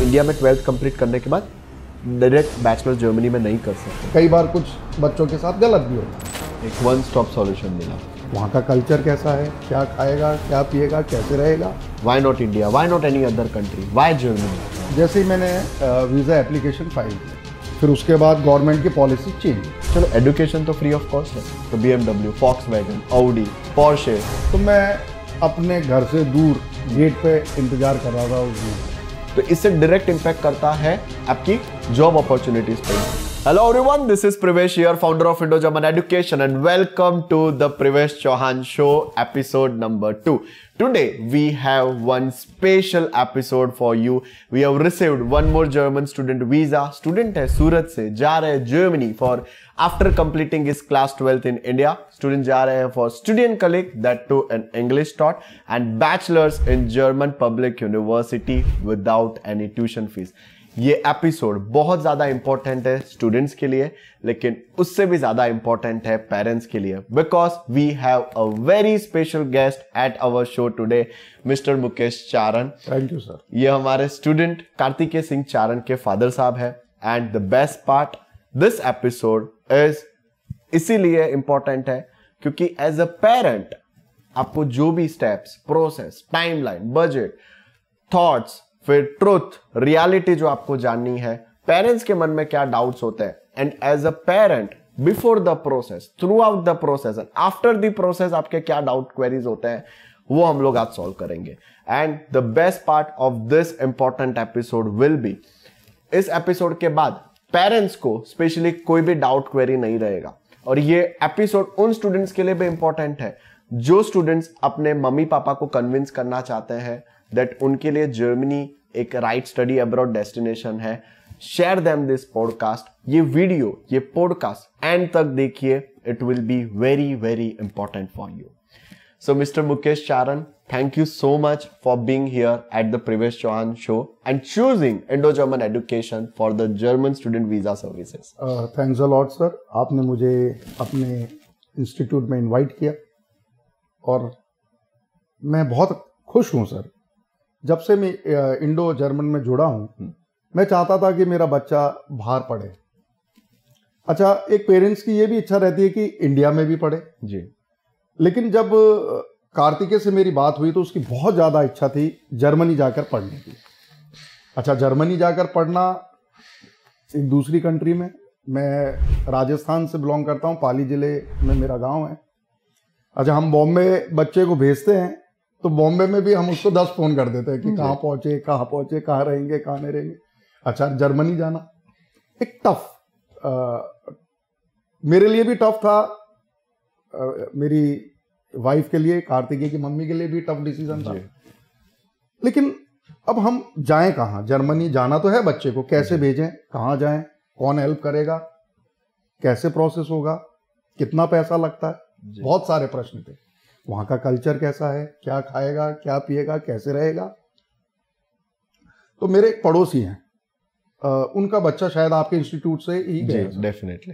India में 12th complete करने के बाद डायरेक्ट बैचलर जर्मनी में नहीं कर सकते। कई बार कुछ बच्चों के साथ गलत भी होता है। एक वन स्टॉप सॉल्यूशन मिला। वहाँ का कल्चर कैसा है, क्या खाएगा, क्या पिएगा, कैसे रहेगा। Why not India, why not any other country, why Germany? जैसे ही मैंने वीज़ा एप्लीकेशन फाइल किया, फिर उसके बाद गवर्नमेंट की पॉलिसी चेंज। चलो एजुकेशन तो फ्री ऑफ कॉस्ट है, तो BMW, Volkswagen, Audi, Porsche। तो मैं अपने घर से दूर गेट पे इंतजार कर रहा था उस दिन। तो इससे डायरेक्ट इम्पैक्ट करता है आपकी जॉब अपॉर्चुनिटीज पे। Hello everyone, this is Privesh here, founder of Indo-German Education, and welcome to the Privesh Chauhan Show, episode number 2. Today we have one special episode for you. We have received one more German student visa. Student है सूरत से, जा रहे हैं Germany for after completing his class 12th in India. Student जा रहे हैं for student colleague, that too in English taught, and bachelor's in German Public University without any tuition fees. ये episode बहुत ज़्यादा इंपॉर्टेंट है स्टूडेंट्स के लिए, लेकिन उससे भी ज़्यादा इंपॉर्टेंट है पेरेंट्स के लिए, because we have a very special guest at our show today, mister Mukesh Charan. Thank you sir. ये हमारे स्टूडेंट कार्तिकेय सिंह चारण के फादर साहब है। And the best part, this episode is इसीलिए इंपॉर्टेंट है क्योंकि एज अ पेरेंट आपको जो भी steps, process, timeline, budget, thoughts, फिर ट्रुथ, रियलिटी जो आपको जाननी है, पेरेंट्स के मन में क्या डाउट्स होते हैं, and as a parent before the process, throughout the process and after the process आपके क्या डाउट क्वेरीज होते हैं, वो हम लोग आज सॉल्व करेंगे। And the best part of this important episode will be, इस एपिसोड के बाद पेरेंट्स को स्पेशली कोई भी डाउट क्वेरी नहीं रहेगा। और ये एपिसोड उन स्टूडेंट्स के लिए भी इंपॉर्टेंट है जो स्टूडेंट्स अपने मम्मी पापा को कन्विंस करना चाहते हैं दैट उनके लिए जर्मनी एक राइट स्टडी अब्रॉड डेस्टिनेशन है। शेयर देम दिस पॉडकास्ट, ये वीडियो, ये पॉडकास्ट एंड तक देखिए, it will be very very important for you. So mister Mukesh Charan, thank you so much for being here at the Privesh Chauhan show and choosing Indo-German Education for the German student visa services. Thanks a lot sir, आपने मुझे अपने institute में invite किया और मैं बहुत खुश हूँ सर। जब से मैं इंडो जर्मन में जुड़ा हूँ, मैं चाहता था कि मेरा बच्चा बाहर पढ़े। अच्छा, एक पेरेंट्स की ये भी इच्छा रहती है कि इंडिया में भी पढ़े जी, लेकिन जब कार्तिकेय से मेरी बात हुई तो उसकी बहुत ज़्यादा इच्छा थी जर्मनी जाकर पढ़ने की। अच्छा, जर्मनी जाकर पढ़ना एक दूसरी कंट्री में। मैं राजस्थान से बिलोंग करता हूँ, पाली ज़िले में मेरा गांव है। अच्छा, हम बॉम्बे बच्चे को भेजते हैं तो बॉम्बे में भी हम उसको 10 फ़ोन कर देते हैं कि कहाँ पहुँचे, कहाँ रहेंगे, कहाँ नहीं रहेंगे। अच्छा, जर्मनी जाना एक टफ, मेरे लिए भी टफ था, मेरी वाइफ के लिए, कार्तिकेय की मम्मी के लिए भी टफ डिसीजन था। लेकिन अब हम जाएं कहाँ? जर्मनी जाना तो है बच्चे को, कैसे भेजें, कहाँ जाएं, कौन हेल्प करेगा, कैसे प्रोसेस होगा, कितना पैसा लगता है, बहुत सारे प्रश्न थे। वहाँ का कल्चर कैसा है, क्या खाएगा, क्या पिएगा, कैसे रहेगा। तो मेरे एक पड़ोसी हैं, उनका बच्चा शायद आपके इंस्टीट्यूट से ही गया। डेफिनेटली।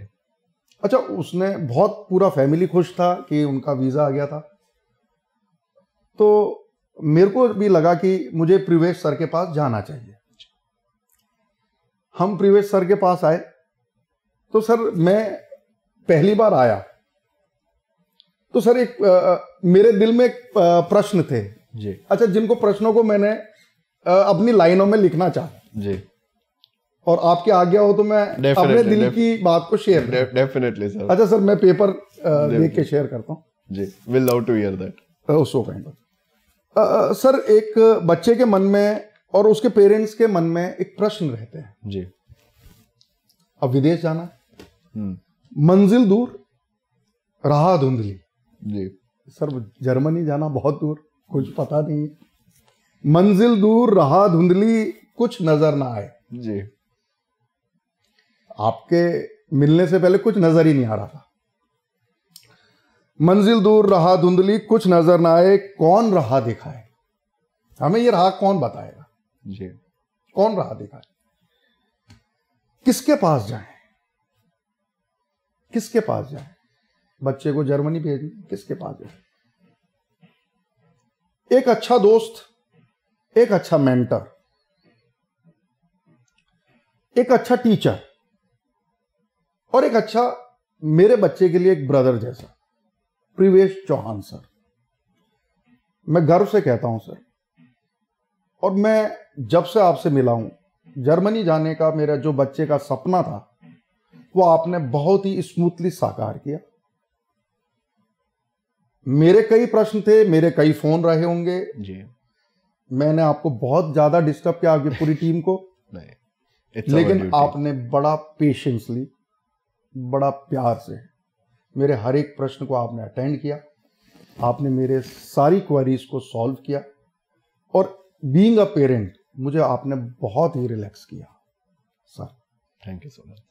अच्छा, उसने बहुत, पूरा फैमिली खुश था कि उनका वीज़ा आ गया था। तो मेरे को भी लगा कि मुझे प्रिवेश सर के पास जाना चाहिए। हम प्रिवेश सर के पास आए तो सर, मैं पहली बार आया तो सर एक मेरे दिल में एक प्रश्न थे जी। अच्छा, जिनको प्रश्नों को मैंने अपनी लाइनों में लिखना चाहा जी, और आपकी आज्ञा हो तो मैं अपने दिल की बात को शेयर। Definitely sir. अच्छा सर, मैं पेपर देख के शेयर करता हूँ जी। Will love to hear that. So kind of. Sir, एक बच्चे के मन में और उसके पेरेंट्स के मन में एक प्रश्न रहते हैं जी। अब विदेश जाना, मंजिल दूर, राह धुंधली जी। सर, जर्मनी जाना बहुत दूर, कुछ पता नहीं है, मंजिल दूर, राह धुंधली, कुछ नजर ना आए जी। आपके मिलने से पहले कुछ नजर ही नहीं आ रहा था। मंजिल दूर, राह धुंधली, कुछ नजर ना आए, कौन राह दिखाए, हमें ये राह कौन बताएगा जी, कौन राह दिखाए, किसके पास जाएं, किसके पास जाएं, बच्चे को जर्मनी भेजना, किसके पास जाएं। एक अच्छा दोस्त, एक अच्छा मेंटर, एक अच्छा टीचर और एक अच्छा मेरे बच्चे के लिए एक ब्रदर जैसा प्रिवेश चौहान सर, मैं गर्व से कहता हूं सर। और मैं जब से आपसे मिला हूं, जर्मनी जाने का मेरा जो बच्चे का सपना था वो आपने बहुत ही स्मूथली साकार किया। मेरे कई प्रश्न थे, मेरे कई फोन रहे होंगे जी, मैंने आपको बहुत ज्यादा डिस्टर्ब किया, आपकी पूरी टीम को नहीं, लेकिन आपने बड़ा पेशेंसली, बड़ा प्यार से मेरे हर एक प्रश्न को आपने अटेंड किया, आपने मेरे सारी क्वेरीज को सॉल्व किया और बीइंग अ पेरेंट मुझे आपने बहुत ही रिलैक्स किया sir. Thank you so much.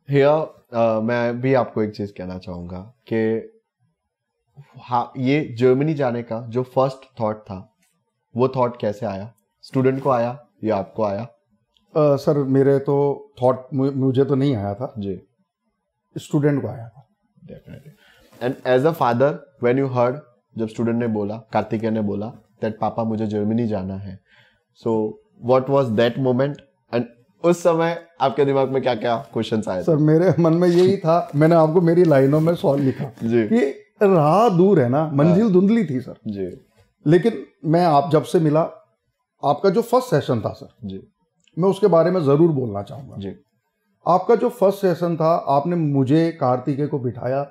Here मैं भी आपको एक चीज कहना चाहूंगा कि हाँ, ये जर्मनी जाने का जो फर्स्ट थॉट था वो थॉट कैसे आया? स्टूडेंट को आया या आपको आया? सर मेरे तो थॉट मुझे तो नहीं आया था जी, स्टूडेंट को आया था। Definitely. And as a father when you heard, जब स्टूडेंट ने बोला, कार्तिकेय ने बोला दैट पापा मुझे जर्मनी जाना है, so what was that moment and उस समय आपके दिमाग में क्या क्या क्वेश्चंस आए? सर मेरे मन में यही था, मैंने आपको मेरी लाइनों में सॉल्व लिखा जी, कि राह दूर है ना, मंजिल धुंधली थी सर जी, लेकिन मैं आप जब से मिला, आपका जो फर्स्ट सेशन था सर, जी, मैं उसके बारे में जरूर बोलना चाहूंगा। जी, आपका जो फर्स्ट सेशन था, आपने मुझे कार्तिकेय को बिठाया,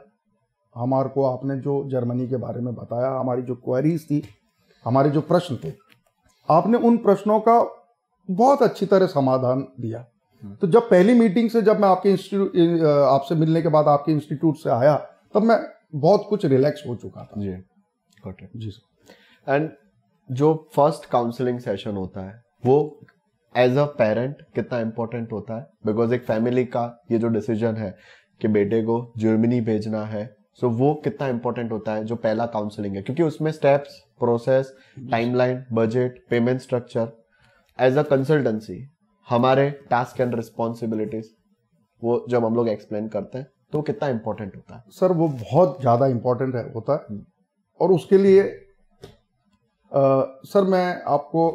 हमारे को आपने जो जर्मनी के बारे में बताया, हमारी जो क्वेरीज थी, हमारे जो प्रश्न थे, आपने उन प्रश्नों का बहुत अच्छी तरह समाधान दिया। तो जब पहली मीटिंग से, जब मैं आपके इंस्टीट्यूट, आपसे मिलने के बाद आपके इंस्टीट्यूट से आया, तब मैं बहुत कुछ रिलैक्स हो चुका था। जी, गॉट इट। जी सर। एंड जो फर्स्ट काउंसलिंग सेशन होता है वो एज अ पेरेंट कितना इंपॉर्टेंट होता है? बिकॉज एक फैमिली का ये जो डिसीजन है कि बेटे को जर्मनी भेजना है, सो वो कितना इंपॉर्टेंट होता है जो पहला काउंसलिंग है, क्योंकि उसमें steps, process, timeline, budget, payment structure, as a consultancy हमारे टास्क एंड रिस्पॉन्सिबिलिटीज वो जब हम लोग एक्सप्लेन करते हैं तो कितना इंपॉर्टेंट होता है? सर वो बहुत ज़्यादा इम्पोर्टेंट होता है और उसके लिए सर मैं आपको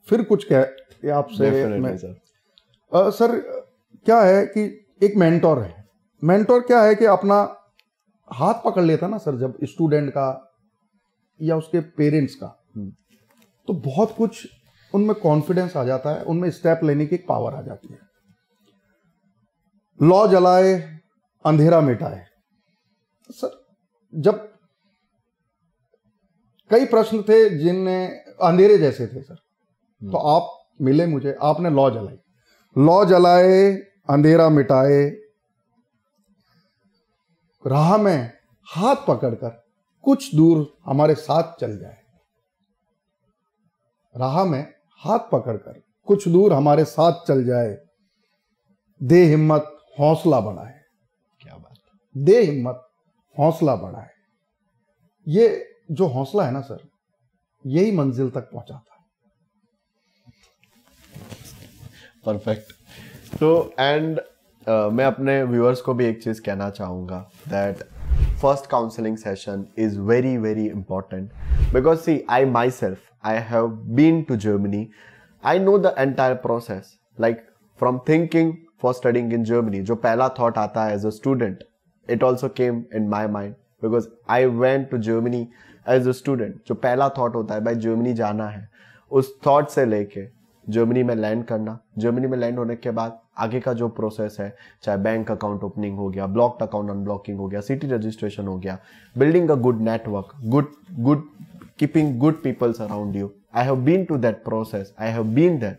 फिर कुछ कह आपसे सर। सर क्या है कि एक मेंटोर है, मेंटोर क्या है कि अपना हाथ पकड़ लेता ना सर, जब स्टूडेंट का या उसके पेरेंट्स का, तो बहुत कुछ उनमें कॉन्फिडेंस आ जाता है, उनमें स्टेप लेने की पावर आ जाती है। लौ जलाए अंधेरा मिटाए सर, जब कई प्रश्न थे जिनमें अंधेरे जैसे थे सर, तो आप मिले मुझे, आपने लौ जलाई, लौ जलाए अंधेरा मिटाए, राह में हाथ पकड़कर कुछ दूर हमारे साथ चल जाए, राह में हाथ पकड़कर कुछ दूर हमारे साथ चल जाए, दे हिम्मत हौसला बढ़ाए। क्या बात, दे हिम्मत हौसला बढ़ाए। ये जो हौसला है ना सर, यही मंजिल तक पहुंचाता है। परफेक्ट। तो एंड मैं अपने व्यूअर्स को भी एक चीज कहना चाहूंगा that first counselling session is very very important because see I myself I have been to Germany, I know the entire process, like from thinking for studying in Germany, जो पहला thought आता है as a student, it also came in my mind because I went to Germany as a student. जो पहला thought होता है भाई Germany जाना है, उस थॉट से लेके जर्मनी में लैंड करना, जर्मनी में लैंड होने के बाद आगे का जो प्रोसेस है, चाहे बैंक अकाउंट ओपनिंग हो गया, ब्लॉक्ड अकाउंट अनब्लॉकिंग हो गया, सिटी रजिस्ट्रेशन हो गया, building a good network, good keeping good peoples around you, I have been to that process, I have been there.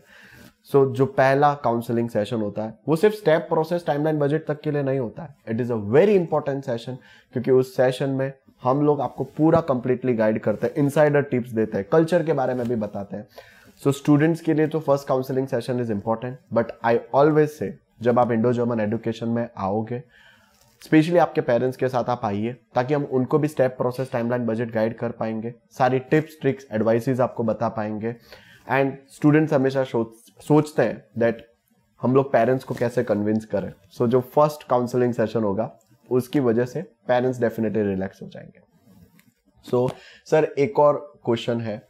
So जो पहला काउंसलिंग सेशन होता है वो सिर्फ स्टेप, प्रोसेस, टाइमलाइन, बजट तक के लिए नहीं होता है, it is a very important session, क्योंकि उस सेशन में हम लोग आपको पूरा कंप्लीटली गाइड करते हैं, इनसाइडर टिप्स देते हैं, कल्चर के बारे में भी बताते हैं। सो स्टूडेंट्स के लिए तो first counselling session is important, but I always say जब आप इंडो जर्मन एजुकेशन में आओगे, स्पेशली आपके पेरेंट्स के साथ आप आइए, ताकि हम उनको भी step, process, timeline, budget guide कर पाएंगे, सारी टिप्स, ट्रिक्स, एडवाइसेस आपको बता पाएंगे। एंड स्टूडेंट्स हमेशा सोचते हैं दैट हम लोग पेरेंट्स को कैसे कन्विंस करें। सो जो फर्स्ट काउंसलिंग सेशन होगा उसकी वजह से पेरेंट्स डेफिनेटली रिलैक्स हो जाएंगे। सो सर एक और क्वेश्चन है,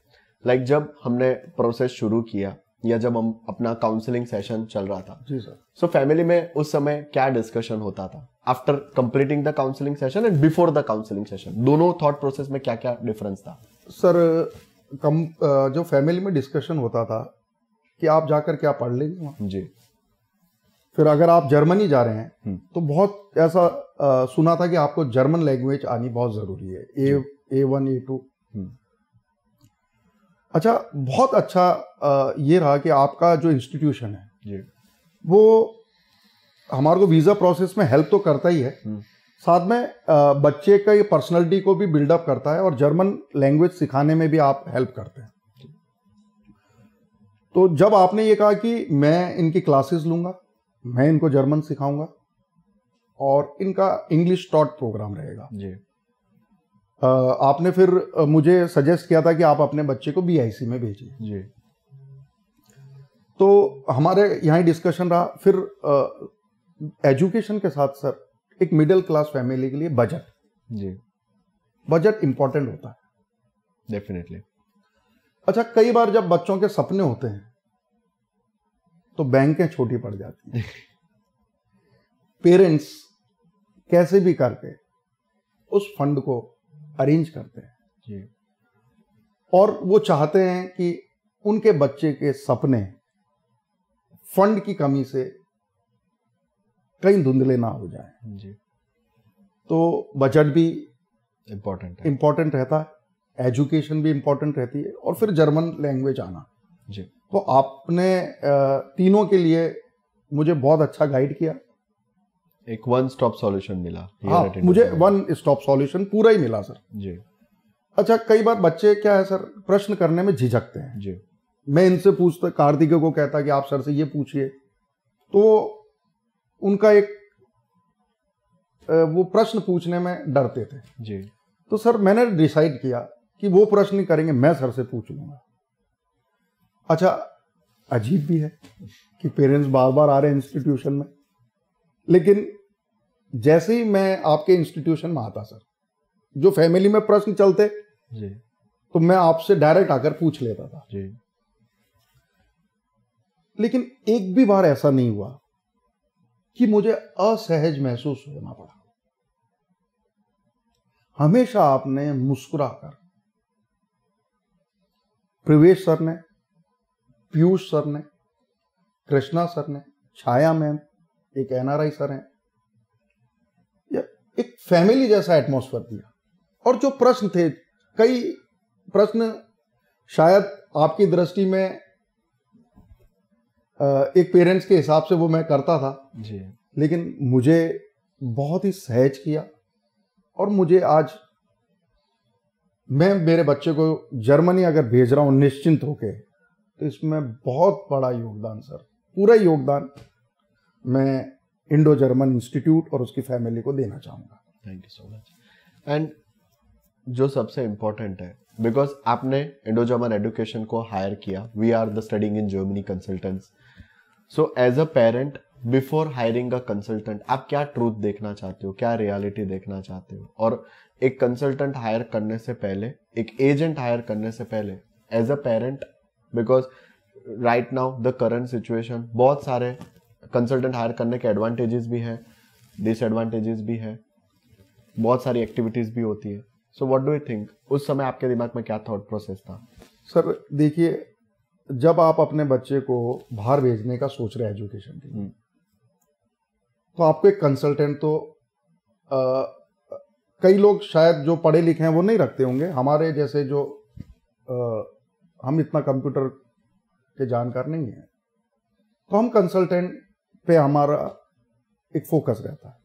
लाइक जब हमने प्रोसेस शुरू किया, या जब हम अपना काउंसलिंग सेशन चल रहा था, जी सर, सो फैमिली में उस समय क्या डिस्कशन होता था after completing the counselling session and before the counselling session? दोनों थॉट प्रोसेस में क्या क्या डिफरेंस था? सर जो फैमिली में डिस्कशन होता था कि आप जाकर क्या पढ़ लेंगे वहाँ, जी, फिर अगर आप जर्मनी जा रहे हैं तो बहुत ऐसा सुना था कि आपको जर्मन लैंग्वेज आनी बहुत जरूरी है, A1 A2। अच्छा, बहुत अच्छा ये रहा कि आपका जो इंस्टीट्यूशन है जी, वो हमारे को वीजा प्रोसेस में हेल्प तो करता ही है, साथ में बच्चे का ये पर्सनालिटी को भी बिल्डअप करता है और जर्मन लैंग्वेज सिखाने में भी आप हेल्प करते हैं। तो जब आपने ये कहा कि मैं इनकी क्लासेस लूंगा, मैं इनको जर्मन सिखाऊंगा और इनका इंग्लिश टॉट प्रोग्राम रहेगा जी, आपने फिर मुझे सजेस्ट किया था कि आप अपने बच्चे को BIC में भेजिए जी, तो हमारे यहाँ ही डिस्कशन रहा। फिर एजुकेशन के साथ सर एक मिडिल क्लास फैमिली के लिए बजट इंपॉर्टेंट होता है डेफिनेटली। अच्छा, कई बार जब बच्चों के सपने होते हैं तो बैंकें छोटी पड़ जाती हैं पेरेंट्स कैसे भी करके उस फंड को अरेंज करते हैं जी, और वो चाहते हैं कि उनके बच्चे के सपने फंड की कमी से कहीं धुंधले ना हो जाए। जी, तो बजट भी इम्पोर्टेंट रहता है, एजुकेशन भी इम्पोर्टेंट रहती है और फिर जर्मन लैंग्वेज आना। जी, तो आपने तीनों के लिए मुझे बहुत अच्छा गाइड किया। एक वन स्टॉप सॉल्यूशन मिला। हाँ, मुझे वन स्टॉप सॉल्यूशन पूरा ही मिला सर जी। अच्छा, कई बार बच्चे क्या है सर, प्रश्न करने में झिझकते हैं जी, मैं इनसे पूछता, कार्तिकेय को कहता कि आप सर से ये पूछिए, तो उनका एक वो प्रश्न पूछने में डरते थे जी। तो सर मैंने डिसाइड किया कि वो प्रश्न नहीं करेंगे, मैं सर से पूछ लूंगा। अच्छा, अजीब भी है कि पेरेंट्स बार बार आ रहे हैं इंस्टीट्यूशन में, लेकिन जैसे ही मैं आपके इंस्टीट्यूशन में आता सर, जो फैमिली में प्रश्न चलते जी, तो मैं आपसे डायरेक्ट आकर पूछ लेता था जी। लेकिन एक भी बार ऐसा नहीं हुआ कि मुझे असहज महसूस होना पड़ा। हमेशा आपने मुस्कुराकर, प्रवेश सर ने, पीयूष सर ने, कृष्णा सर ने, छाया मैम, एक NRI सर हैं, एक फैमिली जैसा एटमॉस्फेयर दिया। और जो प्रश्न थे, कई प्रश्न शायद आपकी दृष्टि में एक पेरेंट्स के हिसाब से वो मैं करता था जी, लेकिन मुझे बहुत ही सहज किया और मुझे आज मैं मेरे बच्चे को जर्मनी अगर भेज रहा हूं निश्चिंत होके, तो इसमें बहुत बड़ा योगदान सर, पूरा योगदान मैं इंडो जर्मन इंस्टीट्यूट और उसकी फैमिली को देना चाहूंगा। Thank you so much. And जो सबसे इम्पोर्टेंट है, बिकॉज आपने इंडो जर्मन एजुकेशन को हायर किया, we are the studying in Germany consultants. So as a parent, before hiring a consultant, आप क्या ट्रूथ देखना चाहते हो, क्या रियलिटी देखना चाहते हो? और एक कंसल्टेंट हायर करने से पहले, एक एजेंट हायर करने से पहले, as a parent, because right now the current situation, बहुत सारे कंसल्टेंट हायर करने के एडवांटेजेस भी हैं, डिसएडवांटेजेस भी हैं, बहुत सारी एक्टिविटीज भी होती है। So what do you think, उस समय आपके दिमाग में क्या थॉट प्रोसेस था? सर देखिए, जब आप अपने बच्चे को बाहर भेजने का सोच रहे हैं एजुकेशन के लिए, तो आपको एक कंसल्टेंट तो कई लोग शायद जो पढ़े लिखे हैं वो नहीं रखते होंगे, हमारे जैसे जो हम इतना कंप्यूटर के जानकार नहीं है, तो हम कंसल्टेंट पे हमारा एक फोकस रहता है।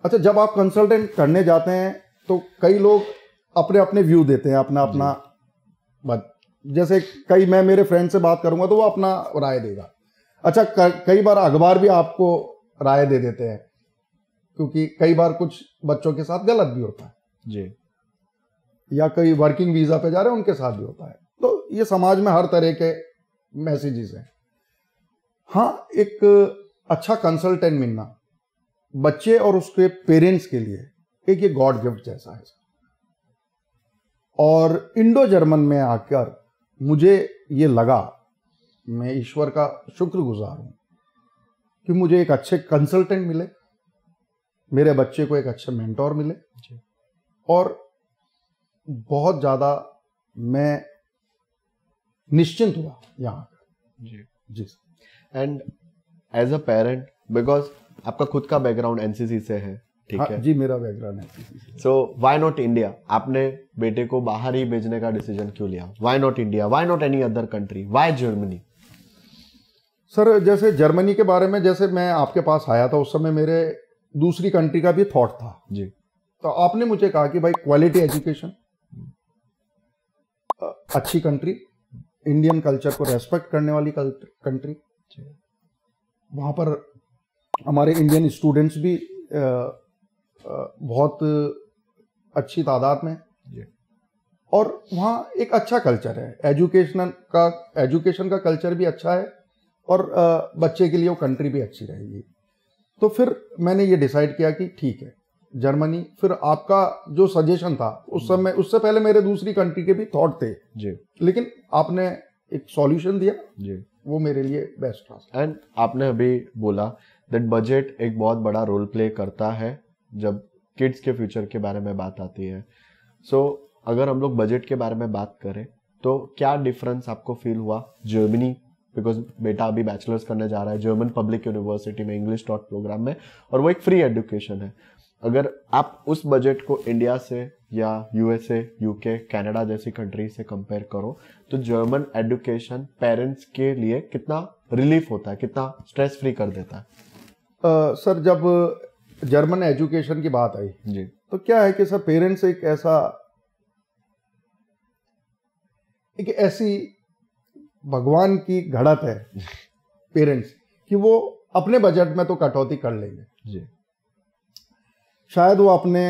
अच्छा, जब आप कंसल्टेंट करने जाते हैं तो कई लोग अपने अपने व्यू देते हैं, अपना अपना बात, जैसे कई, मैं मेरे फ्रेंड से बात करूंगा तो वो अपना राय देगा। अच्छा, कई बार अखबार भी आपको राय दे देते हैं, क्योंकि कई बार कुछ बच्चों के साथ गलत भी होता है जी, या कई वर्किंग वीजा पे जा रहे हैं उनके साथ भी होता है। तो ये समाज में हर तरह के मैसेजेस हैं। हाँ, एक अच्छा कंसल्टेंट मिलना बच्चे और उसके पेरेंट्स के लिए एक ये गॉड गिफ्ट जैसा है। और इंडो जर्मन में आकर मुझे ये लगा, मैं ईश्वर का शुक्रगुजार हूँ कि मुझे एक अच्छे कंसल्टेंट मिले, मेरे बच्चे को एक अच्छे मेंटोर मिले, और बहुत ज़्यादा मैं निश्चिंत हुआ यहाँ जी। And as a parent, because आपका खुद का बैकग्राउंड एनसीसी से है, ठीक है जी, मेरा बैकग्राउंड है। So why not India? आपने बेटे को बाहर ही भेजने का डिसीजन क्यों लिया? Why not India? Why not any other country? Why Germany? Sir, जैसे जर्मनी के बारे में, जैसे मैं आपके पास आया था उस समय मेरे दूसरी कंट्री का भी थॉट था जी। तो आपने मुझे कहा कि भाई क्वालिटी एजुकेशन, अच्छी कंट्री, इंडियन कल्चर को रेस्पेक्ट करने वाली कंट्री, वहाँ पर हमारे इंडियन स्टूडेंट्स भी बहुत अच्छी तादाद में, और वहाँ एक अच्छा कल्चर है, एजुकेशन का कल्चर भी अच्छा है, और बच्चे के लिए वो कंट्री भी अच्छी रहेगी। तो फिर मैंने ये डिसाइड किया कि ठीक है जर्मनी। फिर आपका जो सजेशन था उस समय, उससे पहले मेरे दूसरी कंट्री के भी थॉट थे जी, लेकिन आपने एक सॉल्यूशन दिया जी, वो मेरे लिए बेस्ट था। एंड आपने अभी बोला दैट बजट एक बहुत बड़ा रोल प्ले करता है जब किड्स के फ्यूचर के बारे में बात आती है। सो अगर हम लोग बजट के बारे में बात करें तो क्या डिफरेंस आपको फील हुआ जर्मनी, बिकॉज बेटा अभी बैचलर्स करने जा रहा है जर्मन पब्लिक यूनिवर्सिटी में इंग्लिश टॉट प्रोग्राम में, और वो एक फ्री एजुकेशन है। अगर आप उस बजट को इंडिया से या यूएसए, यूके, कनाडा जैसी कंट्री से कंपेयर करो तो जर्मन एजुकेशन पेरेंट्स के लिए कितना रिलीफ होता है, कितना स्ट्रेस फ्री कर देता है? सर, जब जर्मन एजुकेशन की बात आई जी, तो क्या है कि सर पेरेंट्स एक ऐसी भगवान की घड़त है पेरेंट्स कि वो अपने बजट में तो कटौती कर लेंगे जी, शायद वो अपने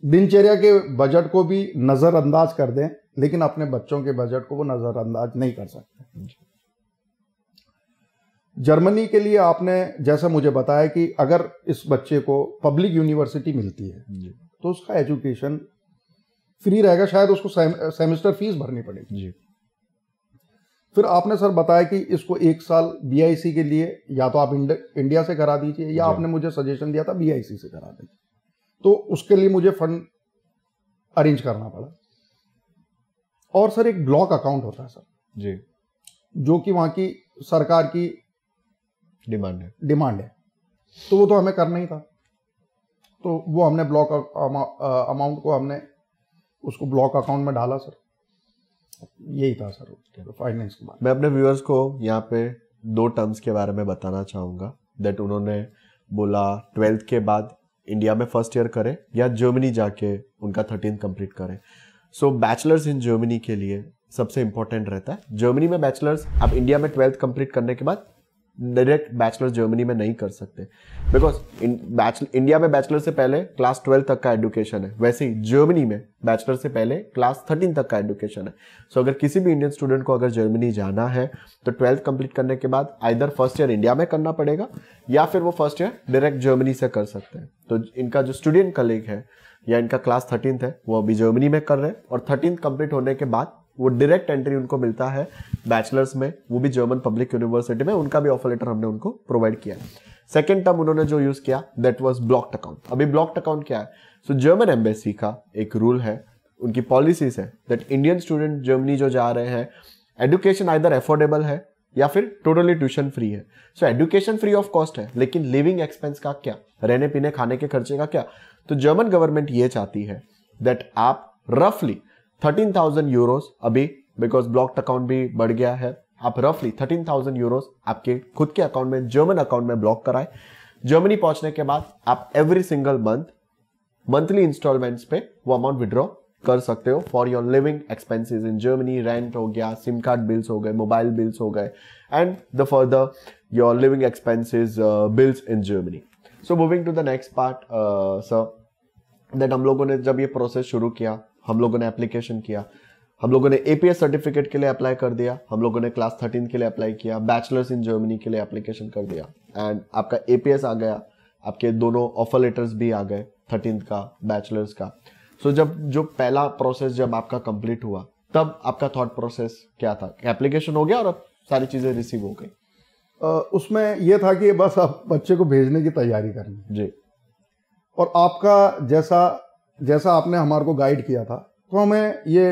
दिनचर्या के बजट को भी नजरअंदाज कर दें, लेकिन अपने बच्चों के बजट को वो नजरअंदाज नहीं कर सकते। जर्मनी के लिए आपने जैसा मुझे बताया कि अगर इस बच्चे को पब्लिक यूनिवर्सिटी मिलती है तो उसका एजुकेशन फ्री रहेगा, शायद उसको सेमेस्टर फीस भरनी पड़ेगी जी। फिर आपने सर बताया कि इसको 1 साल बीआईसी के लिए या तो आप इंडिया से करा दीजिए, या आपने मुझे सजेशन दिया था बीआईसी से करा दीजिए। तो उसके लिए मुझे फंड अरेंज करना पड़ा, और सर एक ब्लॉक अकाउंट होता है सर जी, जो कि वहां की सरकार की डिमांड है, तो वो तो हमें करना ही था। तो वो हमने ब्लॉक अमाउंट को हमने उसको ब्लॉक अकाउंट में डाला सर। यही था सर फाइनेंस के बारे में। मैं अपने व्यूअर्स को यहाँ पे 2 टर्म्स के बारे में बताना चाहूँगा दैट उन्होंने बोला 12th के बाद इंडिया में फर्स्ट ईयर करें या जर्मनी जाके उनका 13th कंप्लीट करें। सो बैचलर्स इन जर्मनी के लिए सबसे इंपॉर्टेंट रहता है। जर्मनी में बैचलर्स आप इंडिया में 12th कंप्लीट करने के बाद डायरेक्ट बैचलर्स जर्मनी में नहीं कर सकते, बिकॉज इंडिया में बैचलर से पहले क्लास 12 तक का एजुकेशन है, वैसे ही जर्मनी में बैचलर से पहले क्लास 13 तक का एजुकेशन है। सो अगर किसी भी इंडियन स्टूडेंट को अगर जर्मनी जाना है तो 12th कंप्लीट करने के बाद आइदर फर्स्ट ईयर इंडिया में करना पड़ेगा या फिर वो फर्स्ट ईयर डायरेक्ट जर्मनी से कर सकते हैं। तो इनका जो स्टूडेंट कलीग है या इनका क्लास 13th है वो अभी जर्मनी में कर रहे हैं, और 13th कंप्लीट होने के बाद वो डायरेक्ट एंट्री उनको मिलता है बैचलर्स में, वो भी जर्मन पब्लिक यूनिवर्सिटी में। उनका भी ऑफर लेटर हमने उनको प्रोवाइड किया है। सेकेंड टर्म उन्होंने जो यूज किया दैट वाज ब्लॉक्ड अकाउंट। अभी ब्लॉक्ड अकाउंट क्या है? सो जर्मन एम्बेसी का एक रूल है, उनकी पॉलिसीज है दैट इंडियन स्टूडेंट जर्मनी जो जा रहे हैं एजुकेशन आइदर अफोर्डेबल है या फिर टोटली ट्यूशन फ्री है। So education free of cost है, लेकिन लिविंग एक्सपेंस का क्या, रहने पीने खाने के खर्चे का क्या? तो जर्मन गवर्नमेंट ये चाहती है दैट आप रफली 13,000 यूरोस, अभी बिकॉज ब्लॉक्ड अकाउंट भी बढ़ गया है, आप रफली 13,000 यूरोस आपके खुद के अकाउंट में, जर्मन अकाउंट में ब्लॉक कराए। जर्मनी पहुंचने के बाद आप एवरी सिंगल मंथली इंस्टॉलमेंट्स पे वो अमाउंट विड्रॉ कर सकते हो for your living expenses in Germany. Rent हो गया, सिम कार्ड बिल्स हो गए, मोबाइल बिल्स हो गए, and the further your living expenses bills in Germany. So moving to the next part sir, that हम लोगों ने जब ये प्रोसेस शुरू किया, हम लोगों ने एप्लीकेशन किया, हम लोगों ने एपीएस सर्टिफिकेट के लिए अप्लाई कर दिया, हम लोगों ने क्लास 13 के लिए अप्लाई किया, बैचलर्स इन जर्मनी के लिए एप्लीकेशन कर दिया, एंड आपका एपीएस आ गया, आपके दोनों ऑफर लेटर्स भी आ गए 13th का, बैचलर्स का। सो जब जो पहला प्रोसेस जब आपका कंप्लीट हुआ तब आपका थॉट प्रोसेस क्या था? एप्लीकेशन हो गया और अब सारी चीजें रिसीव हो गई? उसमें यह था कि बस अब बच्चे को भेजने की तैयारी करनी जी। और आपका जैसा जैसा आपने हमारे को गाइड किया था, तो हमें ये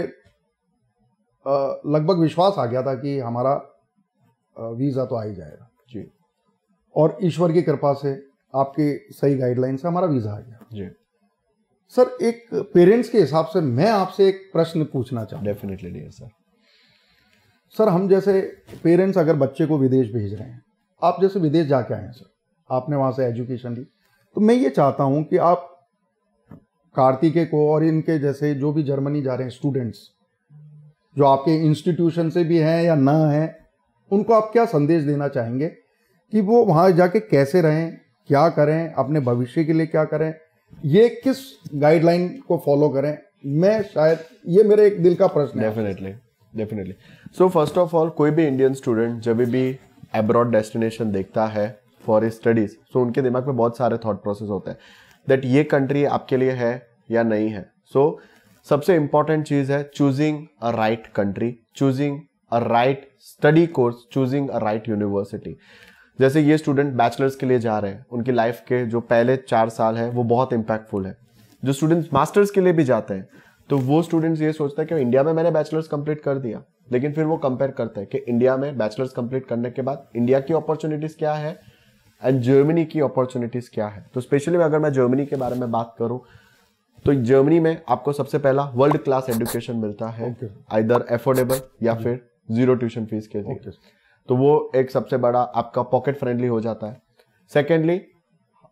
लगभग विश्वास आ गया था कि हमारा वीज़ा तो आ ही जाएगा जी। और ईश्वर की कृपा से, आपकी सही गाइडलाइन से हमारा वीज़ा आ गया जी। सर, एक पेरेंट्स के हिसाब से मैं आपसे एक प्रश्न पूछना चाहूँगा। Definitely dear sir. सर, हम जैसे पेरेंट्स अगर बच्चे को विदेश भेज रहे हैं, आप जैसे विदेश जाके आए हैं सर, आपने वहाँ से एजुकेशन ली, तो मैं ये चाहता हूँ कि आप कार्तिकेय को और इनके जैसे जो भी जर्मनी जा रहे हैं स्टूडेंट्स, जो आपके इंस्टीट्यूशन से भी हैं या ना हैं, उनको आप क्या संदेश देना चाहेंगे कि वो वहाँ जाके कैसे रहें, क्या करें, अपने भविष्य के लिए क्या करें, ये किस गाइडलाइन को फॉलो करें? मैं शायद ये मेरे एक दिल का प्रश्न है। Definitely. So first of all, कोई भी इंडियन स्टूडेंट जब भी अब्रॉड डेस्टिनेशन देखता है फॉर हिज स्टडीज, सो उनके दिमाग में बहुत सारे थॉट प्रोसेस होते हैं दैट ये कंट्री आपके लिए है या नहीं है। सो सबसे इंपॉर्टेंट चीज है choosing a right country, choosing a right study course, choosing a right university. जैसे ये स्टूडेंट बैचलर्स के लिए जा रहे हैं, उनकी लाइफ के जो पहले 4 साल है वो बहुत इंपैक्टफुल है। जो स्टूडेंट्स मास्टर्स के लिए भी जाते हैं, तो वो स्टूडेंट्स ये सोचते हैं कि इंडिया में मैंने बैचलर्स कंप्लीट कर दिया, लेकिन फिर वो कंपेयर करते हैं कि इंडिया में बैचलर्स कंप्लीट करने के बाद इंडिया की अपॉर्चुनिटीज क्या है एंड जर्मनी की अपॉर्चुनिटीज क्या है। तो स्पेशली अगर मैं जर्मनी के बारे में बात करूं, तो जर्मनी में आपको सबसे पहला वर्ल्ड क्लास एजुकेशन मिलता है, आइदर अफोर्डेबल या फिर 0 ट्यूशन फीस के लिए। तो वो एक सबसे बड़ा आपका पॉकेट फ्रेंडली हो जाता है। सेकेंडली,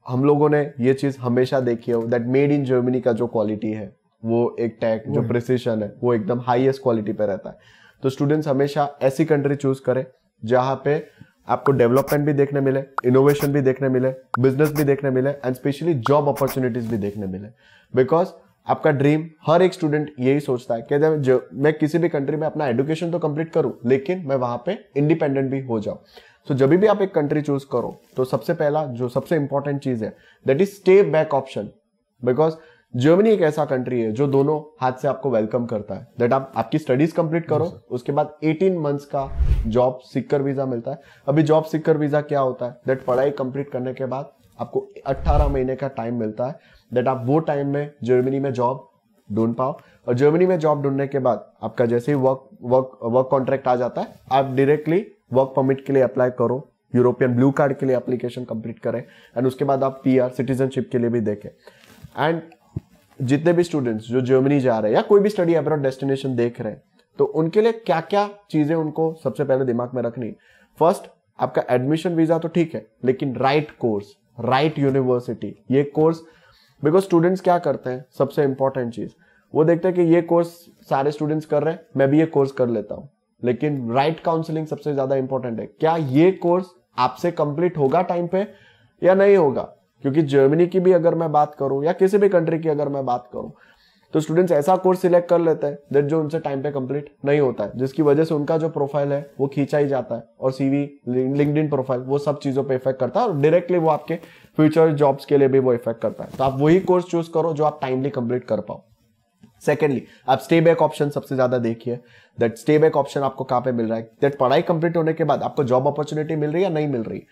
हम लोगों ने ये चीज हमेशा देखी है दैट मेड इन जर्मनी का जो क्वालिटी है, वो एक टैग जो प्रिसिशन है वो एकदम हाईएस्ट क्वालिटी पे रहता है। तो स्टूडेंट्स हमेशा ऐसी कंट्री चूज करें जहां पे आपको डेवलपमेंट भी देखने मिले, इनोवेशन भी देखने मिले, बिजनेस भी देखने मिले एंड स्पेशली जॉब अपॉर्चुनिटीज भी देखने मिले। बिकॉज आपका ड्रीम, हर एक स्टूडेंट यही सोचता है कि मैं किसी भी कंट्री में अपना एजुकेशन तो कंप्लीट करूं, लेकिन मैं वहां पे इंडिपेंडेंट भी हो जाऊं। तो जब भी आप एक कंट्री चूज करो, तो सबसे पहला जो सबसे इंपॉर्टेंट चीज है that is stay back option. Because Germany एक ऐसा कंट्री है जो दोनों हाथ से आपको वेलकम करता है दैट आप आपकी स्टडीज कंप्लीट करो, उसके बाद 18 मंथ्स का जॉब सीकर वीजा मिलता है। अभी जॉब सीकर वीजा क्या होता है दैट पढ़ाई कंप्लीट करने के बाद आपको 18 महीने का टाइम मिलता है दैट आप वो टाइम में जर्मनी में जॉब ढूंढ पाओ। और जर्मनी में जॉब ढूंढने के बाद आपका जैसे ही वर्क कॉन्ट्रैक्ट आ जाता है, आप डायरेक्टली वर्क परमिट के लिए अप्लाई करो, यूरोपियन ब्लू कार्ड के लिए एप्लीकेशन कंप्लीट करें एंड उसके बाद आप PR सिटीजनशिप के लिए भी देखें। एंड जितने भी स्टूडेंट्स जो जर्मनी जा रहे हैं या कोई भी स्टडी अब्रॉड डेस्टिनेशन देख रहे हैं, तो उनके लिए क्या क्या चीजें उनको सबसे पहले दिमाग में रखनी। फर्स्ट, आपका एडमिशन वीजा तो ठीक है, लेकिन राइट कोर्स, राइट यूनिवर्सिटी, ये कोर्स। बिकॉज स्टूडेंट्स क्या करते हैं, सबसे इंपॉर्टेंट चीज वो देखते हैं कि ये कोर्स सारे स्टूडेंट्स कर रहे हैं, मैं भी ये कोर्स कर लेता हूं। लेकिन राइट काउंसलिंग सबसे ज्यादा इंपॉर्टेंट है। क्या ये कोर्स आपसे कंप्लीट होगा टाइम पे या नहीं होगा? क्योंकि जर्मनी की भी अगर मैं बात करूं या किसी भी कंट्री की अगर मैं बात करूं, तो स्टूडेंट्स ऐसा कोर्स सिलेक्ट कर लेते हैं दैट जो उनसे टाइम पे कंप्लीट नहीं होता है, जिसकी वजह से उनका जो प्रोफाइल है वो खींचा ही जाता है और CV, लिंक्डइन प्रोफाइल, वो सब चीजों पे इफेक्ट करता है और डायरेक्टली वो आपके फ्यूचर जॉब्स के लिए भी वो इफेक्ट करता है। तो आप वही कोर्स चूज करो जो आप टाइमली कंप्लीट कर पाओ। सेकेंडली, आप स्टे बैक ऑप्शन सबसे ज्यादा देखिए दैट स्टे बैक ऑप्शन आपको कहां पे मिल रहा है, दैट पढ़ाई कंप्लीट होने के बाद आपको जॉब अपॉर्चुनिटी मिल रही है या नहीं मिल रही।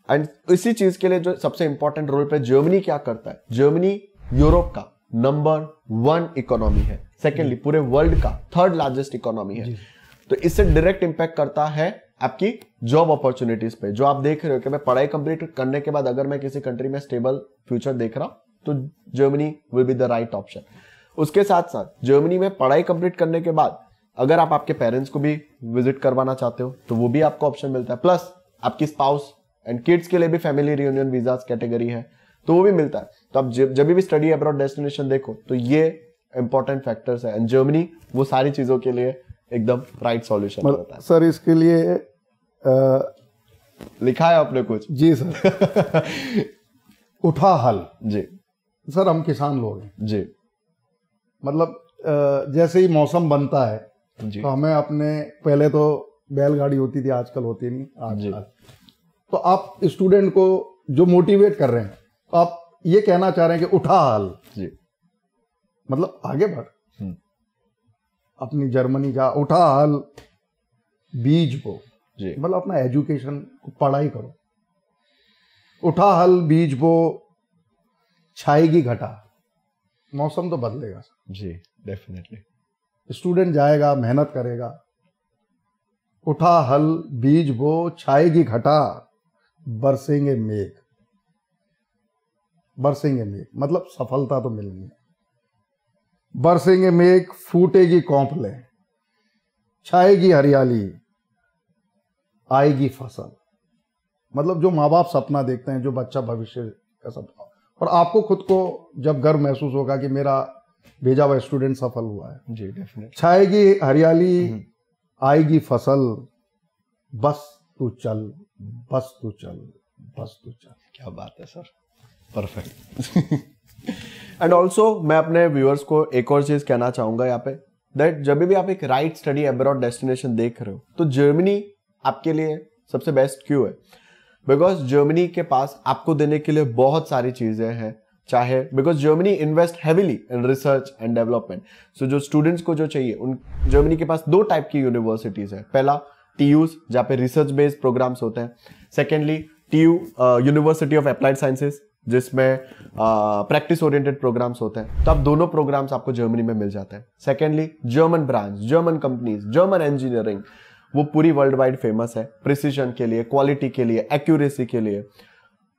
एंड इसी चीज के लिए जो सबसे इंपॉर्टेंट रोल पे जर्मनी क्या करता है, जर्मनी यूरोप का नंबर 1 इकोनॉमी है, सेकेंडली पूरे वर्ल्ड का 3rd लार्जेस्ट इकोनॉमी है। तो इससे डायरेक्ट इंपैक्ट करता है आपकी जॉब अपॉर्चुनिटीज पे। जो आप देख रहे हो कि मैं पढ़ाई कंप्लीट करने के बाद अगर मैं किसी कंट्री में स्टेबल फ्यूचर देख रहा हूं, तो Germany will be the right option. उसके साथ साथ जर्मनी में पढ़ाई कंप्लीट करने के बाद अगर आप आपके पेरेंट्स को भी विजिट करवाना चाहते हो, तो वो भी आपको ऑप्शन मिलता है। प्लस आपकी स्पाउस एंड किड्स के लिए भी फैमिली रियूनियन वीजा कैटेगरी है, तो वो भी मिलता है। तो आप जब भी स्टडी अब्रॉड डेस्टिनेशन देखो, तो ये इंपॉर्टेंट फैक्टर्स है एंड जर्मनी वो सारी चीजों के लिए एकदम राइट सॉल्यूशन होता है। सर, इसके लिए लिखा है आपने कुछ? जी सर। उठा हल। जी सर, हम किसान लोग हैं जी, मतलब जैसे ही मौसम बनता है जी, तो हमें अपने, पहले तो बैलगाड़ी होती थी, आजकल होती नहीं आज। तो आप स्टूडेंट को जो मोटिवेट कर रहे हैं, तो आप ये कहना चाह रहे हैं कि उठा हाल जी, मतलब आगे बढ़। अपनी जर्मनी जा, उठा हल बीज बो, जी मतलब अपना एजुकेशन पढ़ाई करो, उठा हल बीज बो, छाएगी घटा, मौसम तो बदलेगा, जी डेफिनेटली, स्टूडेंट जाएगा, मेहनत करेगा, उठा हल बीज बो, छाएगी घटा, बरसेंगे मेघ, बरसेंगे मेघ मतलब सफलता तो मिलनी है, बरसेंगे मेघ, फूटेगी कौंपले, छाएगी हरियाली, आएगी फसल, मतलब जो माँ बाप सपना देखते हैं, जो बच्चा भविष्य का सपना, और आपको खुद को जब गर्व महसूस होगा कि मेरा भेजा हुआ स्टूडेंट सफल हुआ है। जी डेफिनेटली, छाएगी हरियाली, आएगी फसल, बस तू चल, बस तू चल, बस तू चल। क्या बात है सर, परफेक्ट। एंड ऑल्सो मैं अपने व्यूअर्स को एक और चीज कहना चाहूंगा यहाँ पे, दैट जब भी आप एक राइट स्टडी अब्रॉड डेस्टिनेशन देख रहे हो तो जर्मनी आपके लिए सबसे बेस्ट क्यों है? बिकॉज जर्मनी के पास आपको देने के लिए बहुत सारी चीजें हैं, चाहे because Germany invest heavily in research and development. So जो स्टूडेंट्स को जो चाहिए, उन जर्मनी के पास 2 टाइप की यूनिवर्सिटीज है। पहला टीयूज जहाँ पे रिसर्च बेस्ड प्रोग्राम्स होते हैं, secondly TU university of applied sciences जिसमें प्रैक्टिस ओरिएंटेड प्रोग्राम्स होते हैं। तो आप दोनों प्रोग्राम्स आपको जर्मनी में मिल जाते हैं। Secondly German branch, German companies, German engineering, वो पूरी वर्ल्ड वाइड फेमस है प्रिसीजन के लिए, क्वालिटी के लिए, एक्यूरेसी के लिए।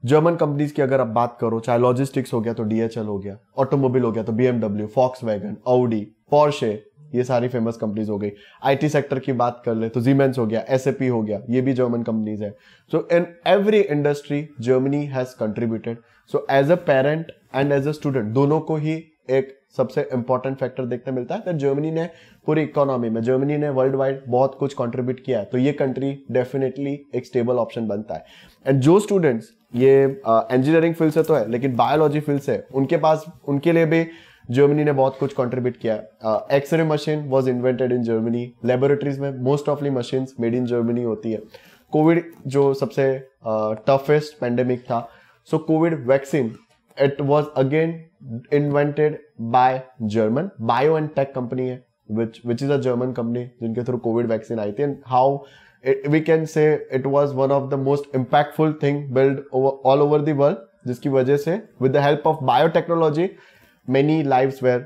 जर्मन कंपनीज की अगर आप बात करो, चाहे लॉजिस्टिक्स हो गया तो DHL हो गया, ऑटोमोबाइल हो गया तो BMW, फॉक्सवैगन, ऑडी, पोर्शे, ये सारी फेमस कंपनीज हो गई। IT सेक्टर की बात कर ले तो Siemens हो गया, SAP हो गया, ये भी जर्मन कंपनीज है। So in every industry Germany has contributed. So as a parent and as a student दोनों को ही एक सबसे इंपॉर्टेंट फैक्टर देखने मिलता है कि जर्मनी ने पूरी इकोनॉमी में, जर्मनी ने वर्ल्ड वाइड बहुत कुछ कंट्रीब्यूट किया है, तो ये कंट्री डेफिनेटली एक स्टेबल ऑप्शन बनता है। एंड जो स्टूडेंट्स ये इंजीनियरिंग फील्ड से तो है लेकिन बायोलॉजी फील्ड से, उनके लिए भी जर्मनी ने बहुत कुछ कंट्रीब्यूट किया है। X-ray machine was invented in Germany, laboratories में most awfully machines made in Germany होती है। कोविड जो सबसे टफेस्ट पेंडेमिक था, so Covid vaccine it was again invented by German BioNTech company है, which is a German company जिनके through Covid vaccine आई थी। And how we can say it was one of the most impactful thing built all over the world, जिसकी वजह से with the help of biotechnology many lives were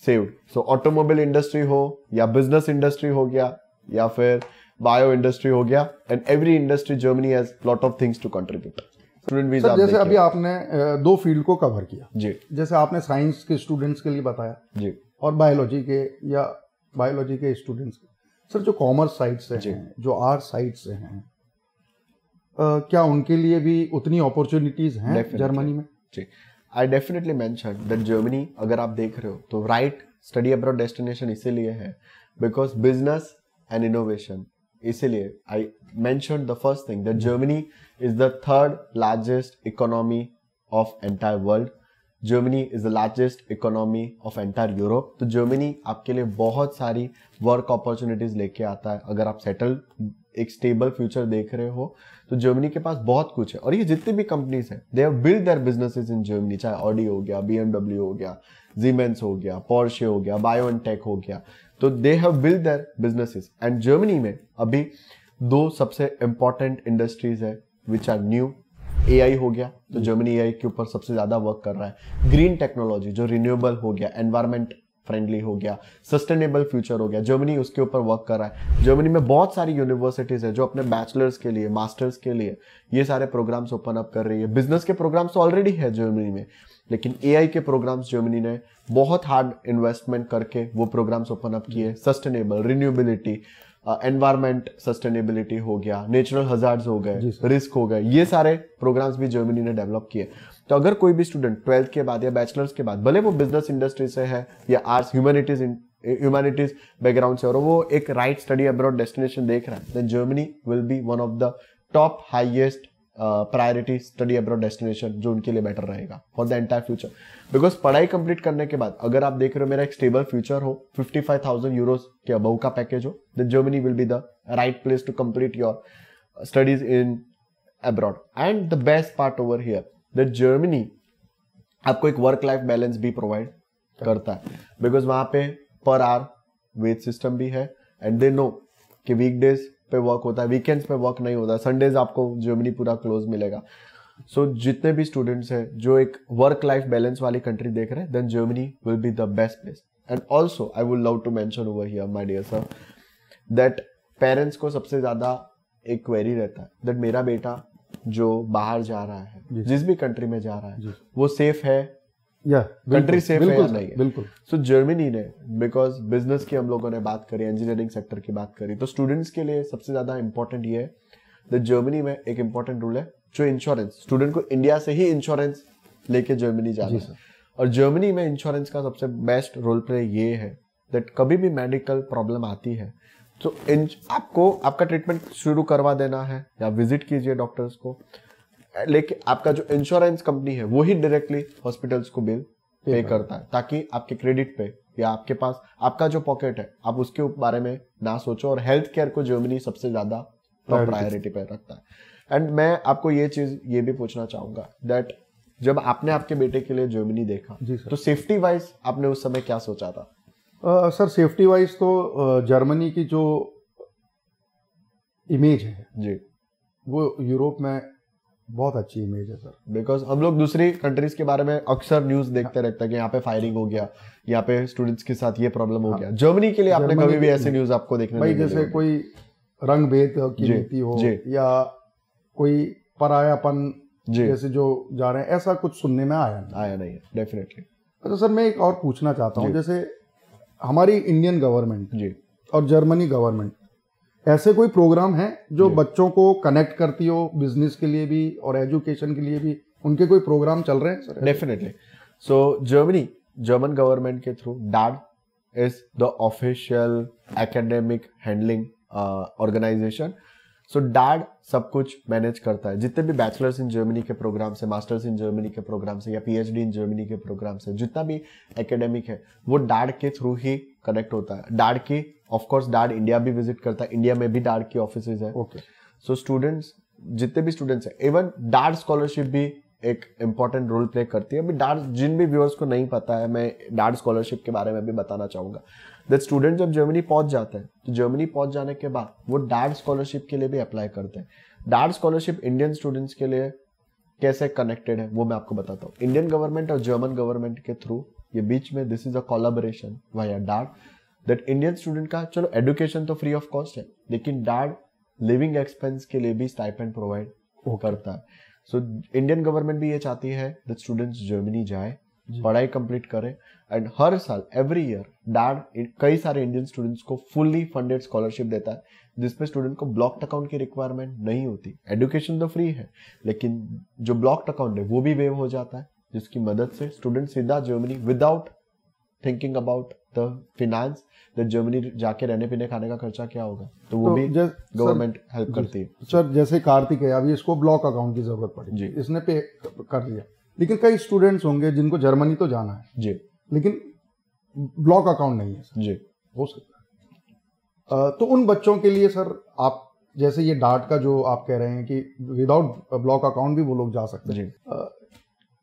saved. So automobile industry हो या business industry हो गया या फिर bio industry हो गया, and every industry Germany has lot of things to contribute. Student visa जैसे अभी आपने 2 फील्ड को कवर किया जी, जैसे आपने साइंस के स्टूडेंट्स के लिए बताया जी, और बायोलॉजी के स्टूडेंट्स के। सर जो कॉमर्स साइड से हैं, जो आर्ट साइड से हैं, क्या उनके लिए भी उतनी अपॉर्चुनिटीज हैं जर्मनी में? जी, I definitely mention that Germany अगर आप देख रहे हो तो राइट स्टडी अब्रॉड डेस्टिनेशन इसीलिए है बिकॉज बिजनेस एंड इनोवेशन। इसीलिए I mention the first thing that Germany is the 3rd largest economy of entire world. Germany is the largest economy of entire Europe. तो Germany आपके लिए बहुत सारी work opportunities लेके आता है। अगर आप सेटल एक स्टेबल फ्यूचर देख रहे हो तो जर्मनी के पास बहुत कुछ है। और ये जितनी भी कंपनीज है they have build their businesses in Germany, चाहे ऑडी हो गया, BMW हो गया, Siemens हो गया, पोर्शे हो गया, BioNTech हो गया, तो they have build their businesses. And Germany में अभी 2 सबसे इंपॉर्टेंट इंडस्ट्रीज है विच आर न्यू। AI हो गया, तो जर्मनी AI के ऊपर सबसे ज्यादा वर्क कर रहा है। ग्रीन टेक्नोलॉजी जो रिन्यूएबल हो गया, एनवायरमेंट फ्रेंडली हो गया, सस्टेनेबल फ्यूचर हो गया, जर्मनी उसके ऊपर वर्क कर रहा है। जर्मनी में बहुत सारी यूनिवर्सिटीज है जो अपने बैचलर्स के लिए, मास्टर्स के लिए ये सारे प्रोग्राम्स ओपन अप कर रही है। बिजनेस के प्रोग्राम्स तो ऑलरेडी है जर्मनी में, लेकिन AI के प्रोग्राम्स जर्मनी ने बहुत हार्ड इन्वेस्टमेंट करके वो प्रोग्राम्स ओपन अप किए। सस्टेनेबल, रिन्यूएबिलिटी, एनवायरमेंट सस्टेनेबिलिटी हो गया, नेचुरल हजार्ड्स हो गए, रिस्क हो गए, ये सारे प्रोग्राम्स भी जर्मनी ने डेवलप किए। तो अगर कोई भी स्टूडेंट 12th के बाद या बैचलर्स के बाद, भले वो बिजनेस इंडस्ट्री से है या आर्ट्स ह्यूमैनिटीज बैकग्राउंड से, और वो एक राइट स्टडी अब्रॉड डेस्टिनेशन देख रहा है, then Germany will be one of the top highest priority study abroad destination जो उनके लिए बेटर रहेगा for the entire future. Because पढ़ाई कंप्लीट करने के बाद अगर आप देख रहे हो मेरा एक स्टेबल फ्यूचर हो, 55,000 यूरोज के अबव का पैकेज हो, then Germany will be the right place to complete your studies in abroad. And the best part over here that Germany आपको एक वर्क लाइफ बैलेंस भी प्रोवाइड करता है, बिकॉज वहां पे पर आवर वेज सिस्टम भी है एंड दे नो कि वीकडेज पे वर्क होता है, वीकेंड्स पे वर्क नहीं होता, संडेज आपको जर्मनी पूरा क्लोज मिलेगा. सो जितने भी स्टूडेंट्स हैं जो एक वर्क लाइफ बैलेंस वाली कंट्री देख रहे हैं, then Germany will be the best place. And also I would love to mention over here my dear sir that parents को सबसे ज्यादा एक क्वेरी रहता है दैट मेरा बेटा जो बाहर जा रहा है, जिस भी कंट्री में जा रहा है, वो सेफ है या कंट्री सेफ है या नहीं है. बिल्कुल. सो जर्मनी ने, बिकॉज बिजनेस की हम लोगों ने बात करी, इंजीनियरिंग सेक्टर की बात करी, तो स्टूडेंट्स के लिए सबसे ज्यादा इंपॉर्टेंट ये है दैट जर्मनी में एक इंपॉर्टेंट रूल है जो इंश्योरेंस, स्टूडेंट को इंडिया से ही इंश्योरेंस लेके जर्मनी जाना है. और जर्मनी में इंश्योरेंस का सबसे बेस्ट रोल प्ले ये है दैट कभी भी मेडिकल प्रॉब्लम आती है तो आपको आपका ट्रीटमेंट शुरू करवा देना है या विजिट कीजिए डॉक्टर्स को, लेकिन आपका जो इंश्योरेंस कंपनी है वो ही डायरेक्टली हॉस्पिटल्स को बिल पे करता है, ताकि आपके क्रेडिट पे या आपके पास आपका जो पॉकेट है आप उसके बारे में ना सोचो. और हेल्थ केयर को जर्मनी सबसे ज्यादा टॉप प्रायोरिटी पे रखता है. एंड मैं आपको ये चीज ये भी पूछना चाहूंगा दैट जब आपने आपके बेटे के लिए जर्मनी देखा तो सेफ्टी वाइज आपने उस समय क्या सोचा था? सर सेफ्टी वाइज तो जर्मनी की जो इमेज है जी वो यूरोप में बहुत अच्छी इमेज है सर. बिकॉज हम लोग दूसरी कंट्रीज के बारे में अक्सर न्यूज देखते रहते हैं कि यहाँ पे फायरिंग हो गया, यहाँ पे स्टूडेंट्स के साथ ये प्रॉब्लम हो गया. जर्मनी के लिए आपने कभी भी ऐसी न्यूज आपको देखने भाई जैसे कोई रंग भेद की नीति हो या कोई परायापन जैसे जो जा रहे हैं, ऐसा कुछ सुनने में आया नहीं है डेफिनेटली. अच्छा सर मैं एक और पूछना चाहता हूँ, जैसे हमारी इंडियन गवर्नमेंट और जर्मनी गवर्नमेंट ऐसे कोई प्रोग्राम है जो बच्चों को कनेक्ट करती हो बिजनेस के लिए भी और एजुकेशन के लिए भी, उनके कोई प्रोग्राम चल रहे हैं sir? Definitely. So German government के through DAAD is the official academic handling organisation. So DAAD सब कुछ मैनेज करता है. जितने भी बैचलर्स इन जर्मनी के प्रोग्राम से, मास्टर्स इन जर्मनी के प्रोग्राम से या पीएचडी इन जर्मनी के प्रोग्राम से, जितना भी एकेडमिक है वो डैड के थ्रू ही कनेक्ट होता है. डैड की ऑफकोर्स डैड इंडिया भी विजिट करता है, इंडिया में भी डैड की ऑफिसेज है. ओके. सो स्टूडेंट्स जितने भी स्टूडेंट्स हैं, इवन डैड स्कॉलरशिप भी एक इंपॉर्टेंट रोल प्ले करती है. अभी डैड, जिन भी व्यूअर्स को नहीं पता है, मैं डैड स्कॉलरशिप के बारे में भी बताना चाहूंगा. दैट स्टूडेंट जब जर्मनी पहुंच जाता है तो जर्मनी पहुंच जाने के बाद वो डैड स्कॉलरशिप के लिए भी अप्लाई करते हैं. डैड स्कॉलरशिप इंडियन स्टूडेंट्स के लिए कैसे कनेक्टेड है वो मैं आपको बताता हूँ. इंडियन गवर्नमेंट और जर्मन गवर्नमेंट के थ्रू ये बीच में this is a collaboration via dad that Indian student का चलो एजुकेशन तो फ्री ऑफ कॉस्ट है, लेकिन डैड लिविंग एक्सपेंस के लिए भी स्टाइपेंड प्रोवाइड करता है. सो इंडियन गवर्नमेंट भी ये चाहती है दैट स्टूडेंट्स जर्मनी जाए, पढ़ाई कंप्लीट करें, एंड हर साल एवरी ईयर डैड कई सारे इंडियन स्टूडेंट्स को फुल्ली फंडेड स्कॉलरशिप देता है, जिसमें स्टूडेंट को ब्लॉक्ड अकाउंट की रिक्वायरमेंट नहीं होती. एजुकेशन तो फ्री है, लेकिन जो ब्लॉक्ड अकाउंट है वो भी वेव हो जाता है, जिसकी मदद से स्टूडेंट सीधा Germany without thinking about the finance that Germany जाके रहने पीने खाने का खर्चा क्या होगा, तो वो भी गवर्नमेंट हेल्प करती है. सर जैसे कार्तिक है, अभी इसको ब्लॉक अकाउंट की जरूरत पड़ी जी, इसने पे कर दिया, लेकिन कई स्टूडेंट्स होंगे जिनको जर्मनी तो जाना है जी, लेकिन ब्लॉक अकाउंट नहीं है सर जी, हो सकता है. तो उन बच्चों के लिए सर आप जैसे ये डाट का जो आप कह रहे हैं कि विदाउट ब्लॉक अकाउंट भी वो लोग जा सकते हैं,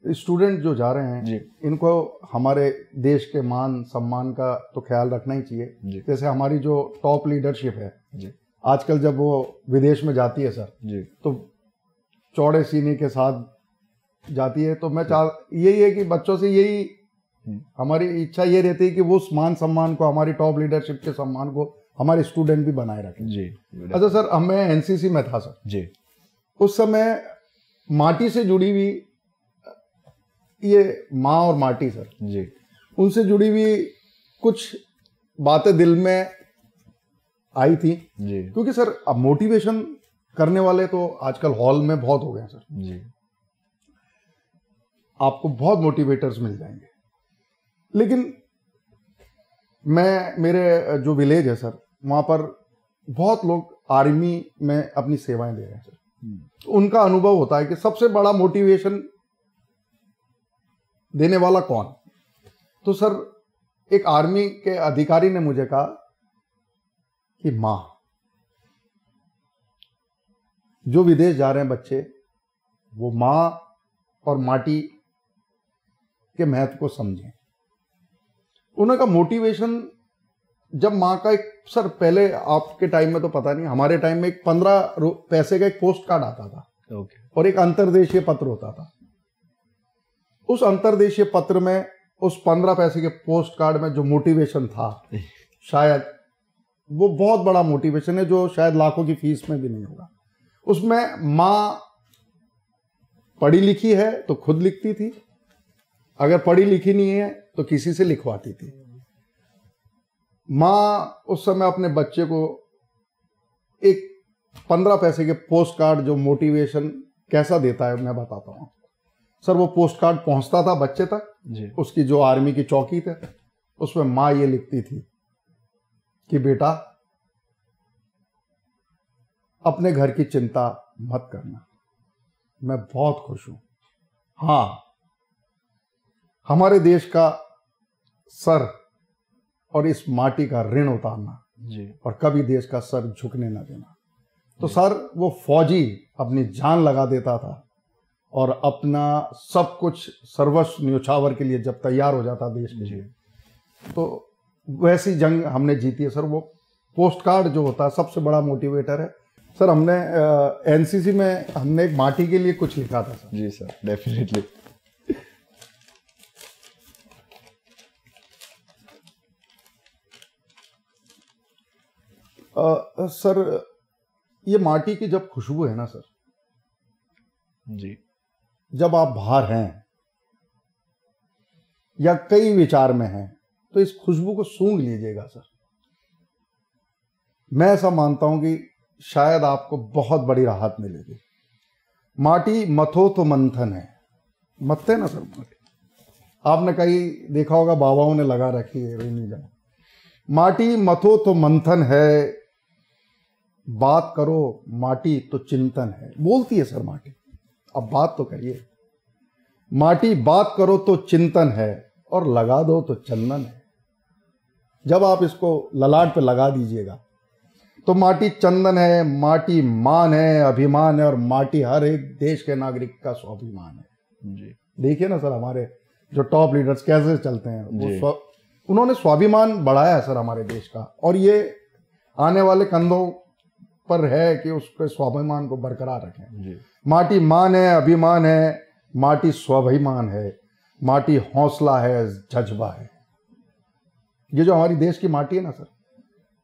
स्टूडेंट जो जा रहे हैं जी, इनको हमारे देश के मान सम्मान का तो ख्याल रखना ही चाहिए. जैसे हमारी जो टॉप लीडरशिप है जी, आजकल जब वो विदेश में जाती है सर जी, तो चौड़े सीने के साथ जाती है. तो मैं यही है कि बच्चों से यही हमारी इच्छा ये रहती है कि वो मान सम्मान को, हमारी टॉप लीडरशिप के सम्मान को हमारे स्टूडेंट भी बनाए रखें जी. अच्छा सर, मैं एनसीसी में था सर जी, उस समय माटी से जुड़ी हुई ये माँ और माटी सर जी, उनसे जुड़ी हुई कुछ बातें दिल में आई थी जी, क्योंकि सर अब मोटिवेशन करने वाले तो आजकल हॉल में बहुत हो गए सर जी, आपको बहुत मोटिवेटर्स मिल जाएंगे, लेकिन मेरे जो विलेज है सर वहां पर बहुत लोग आर्मी में अपनी सेवाएं दे रहे हैं सर. तो उनका अनुभव होता है कि सबसे बड़ा मोटिवेशन देने वाला कौन. तो सर एक आर्मी के अधिकारी ने मुझे कहा कि मां, जो विदेश जा रहे हैं बच्चे वो मां और माटी के महत्व को समझें. उन्होंने कहा मोटिवेशन जब माँ का एक, सर पहले आपके टाइम में तो पता नहीं, हमारे टाइम में एक 15 पैसे का एक पोस्ट कार्ड आता था, और एक अंतर्देशीय पत्र होता था। उस अंतर्देशीय पत्र में, उस 15 पैसे के पोस्ट कार्ड में जो मोटिवेशन था, शायद वो बहुत बड़ा मोटिवेशन है, जो शायद लाखों की फीस में भी नहीं होगा। उसमें माँ पढ़ी लिखी है तो खुद लिखती थी, अगर पढ़ी लिखी नहीं है तो किसी से लिखवाती थी। माँ उस समय अपने बच्चे को एक 15 पैसे के पोस्ट कार्ड, जो मोटिवेशन कैसा देता है मैं बताता हूँ सर। वो पोस्ट कार्ड पहुंचता था बच्चे तक जी। उसकी जो आर्मी की चौकी थे, उसमें माँ ये लिखती थी कि बेटा अपने घर की चिंता मत करना, मैं बहुत खुश हूं। हाँ, हमारे देश का सर और इस माटी का ऋण उतारना जी। और कभी देश का सर झुकने ना देना। तो सर वो फौजी अपनी जान लगा देता था और अपना सब कुछ सर्वस्व न्योछावर के लिए जब तैयार हो जाता देश के लिए, तो वैसी जंग हमने जीती है सर। वो पोस्ट कार्ड जो होता है सबसे बड़ा मोटिवेटर है सर। हमने एनसीसी में हमने एक माटी के लिए कुछ लिखा था सर। जी सर, डेफिनेटली। सर ये माटी की जब खुशबू है ना सर जी, जब आप बाहर हैं या कई विचार में हैं, तो इस खुशबू को सूंघ लीजिएगा सर। मैं ऐसा मानता हूं कि शायद आपको बहुत बड़ी राहत मिलेगी। माटी मथो तो मंथन है, मथते ना सर माटी, आपने कहीं देखा होगा बाबाओं ने लगा रखी है रेनी जगह। माटी मथो तो मंथन है, बात करो माटी तो चिंतन है, बोलती है सर माटी। अब बात तो करिए। माटी बात करो तो चिंतन है और लगा दो तो चंदन है। जब आप इसको ललाट पे लगा दीजिएगा तो माटी चंदन है, माटी मान है, अभिमान है, और माटी हर एक देश के नागरिक का स्वाभिमान है जी। देखिए ना सर, हमारे जो टॉप लीडर्स कैसे चलते हैं, वो उन्होंने स्वाभिमान बढ़ाया है सर हमारे देश का, और ये आने वाले कंधों पर है कि उसके स्वाभिमान को बरकरार रखें जी। माटी मान है, अभिमान है, माटी स्वाभिमान है, माटी हौसला है, जज्बा है। ये जो हमारी देश की माटी है ना सर,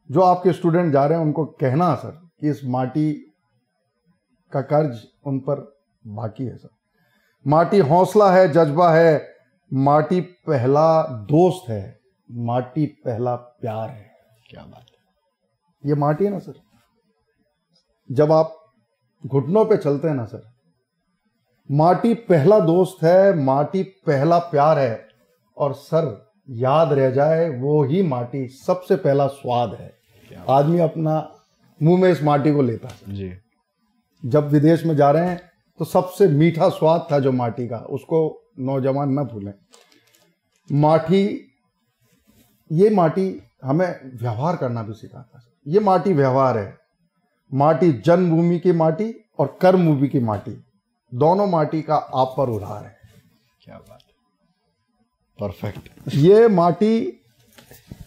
जो आपके स्टूडेंट जा रहे हैं उनको कहना सर कि इस माटी का कर्ज उन पर बाकी है सर। माटी हौसला है, जज्बा है, माटी पहला दोस्त है, माटी पहला प्यार है। क्या बात है। ये माटी है ना सर, जब आप घुटनों पे चलते हैं ना सर, माटी पहला दोस्त है, माटी पहला प्यार है, और सर याद रह जाए वो ही माटी सबसे पहला स्वाद है। आदमी अपना मुंह में इस माटी को लेता है जी। जब विदेश में जा रहे हैं तो सबसे मीठा स्वाद था जो माटी का, उसको नौजवान न भूलें। माटी, ये माटी हमें व्यवहार करना भी सिखाता है। ये माटी व्यवहार है। माटी जन्मभूमि की माटी और कर्मभूमि की माटी, दोनों माटी का आप पर उधार है। क्या बात है, परफेक्ट। ये माटी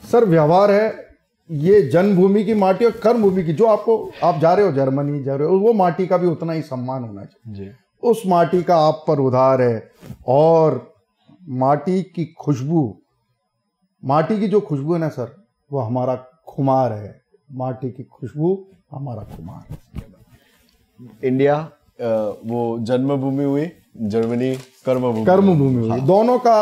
सर व्यवहार है। ये जन्मभूमि की माटी और कर्मभूमि की, जो आपको, आप जा रहे हो जर्मनी जा रहे हो, वो माटी का भी उतना ही सम्मान होना चाहिए जी। उस माटी का आप पर उधार है। और माटी की खुशबू, माटी की जो खुशबू है ना सर, वो हमारा खुमार है। माटी की खुशबू हमारा खुमार है। इंडिया वो जन्मभूमि हुई, जर्मनी कर्मभूमि हुई। हाँ। दोनों का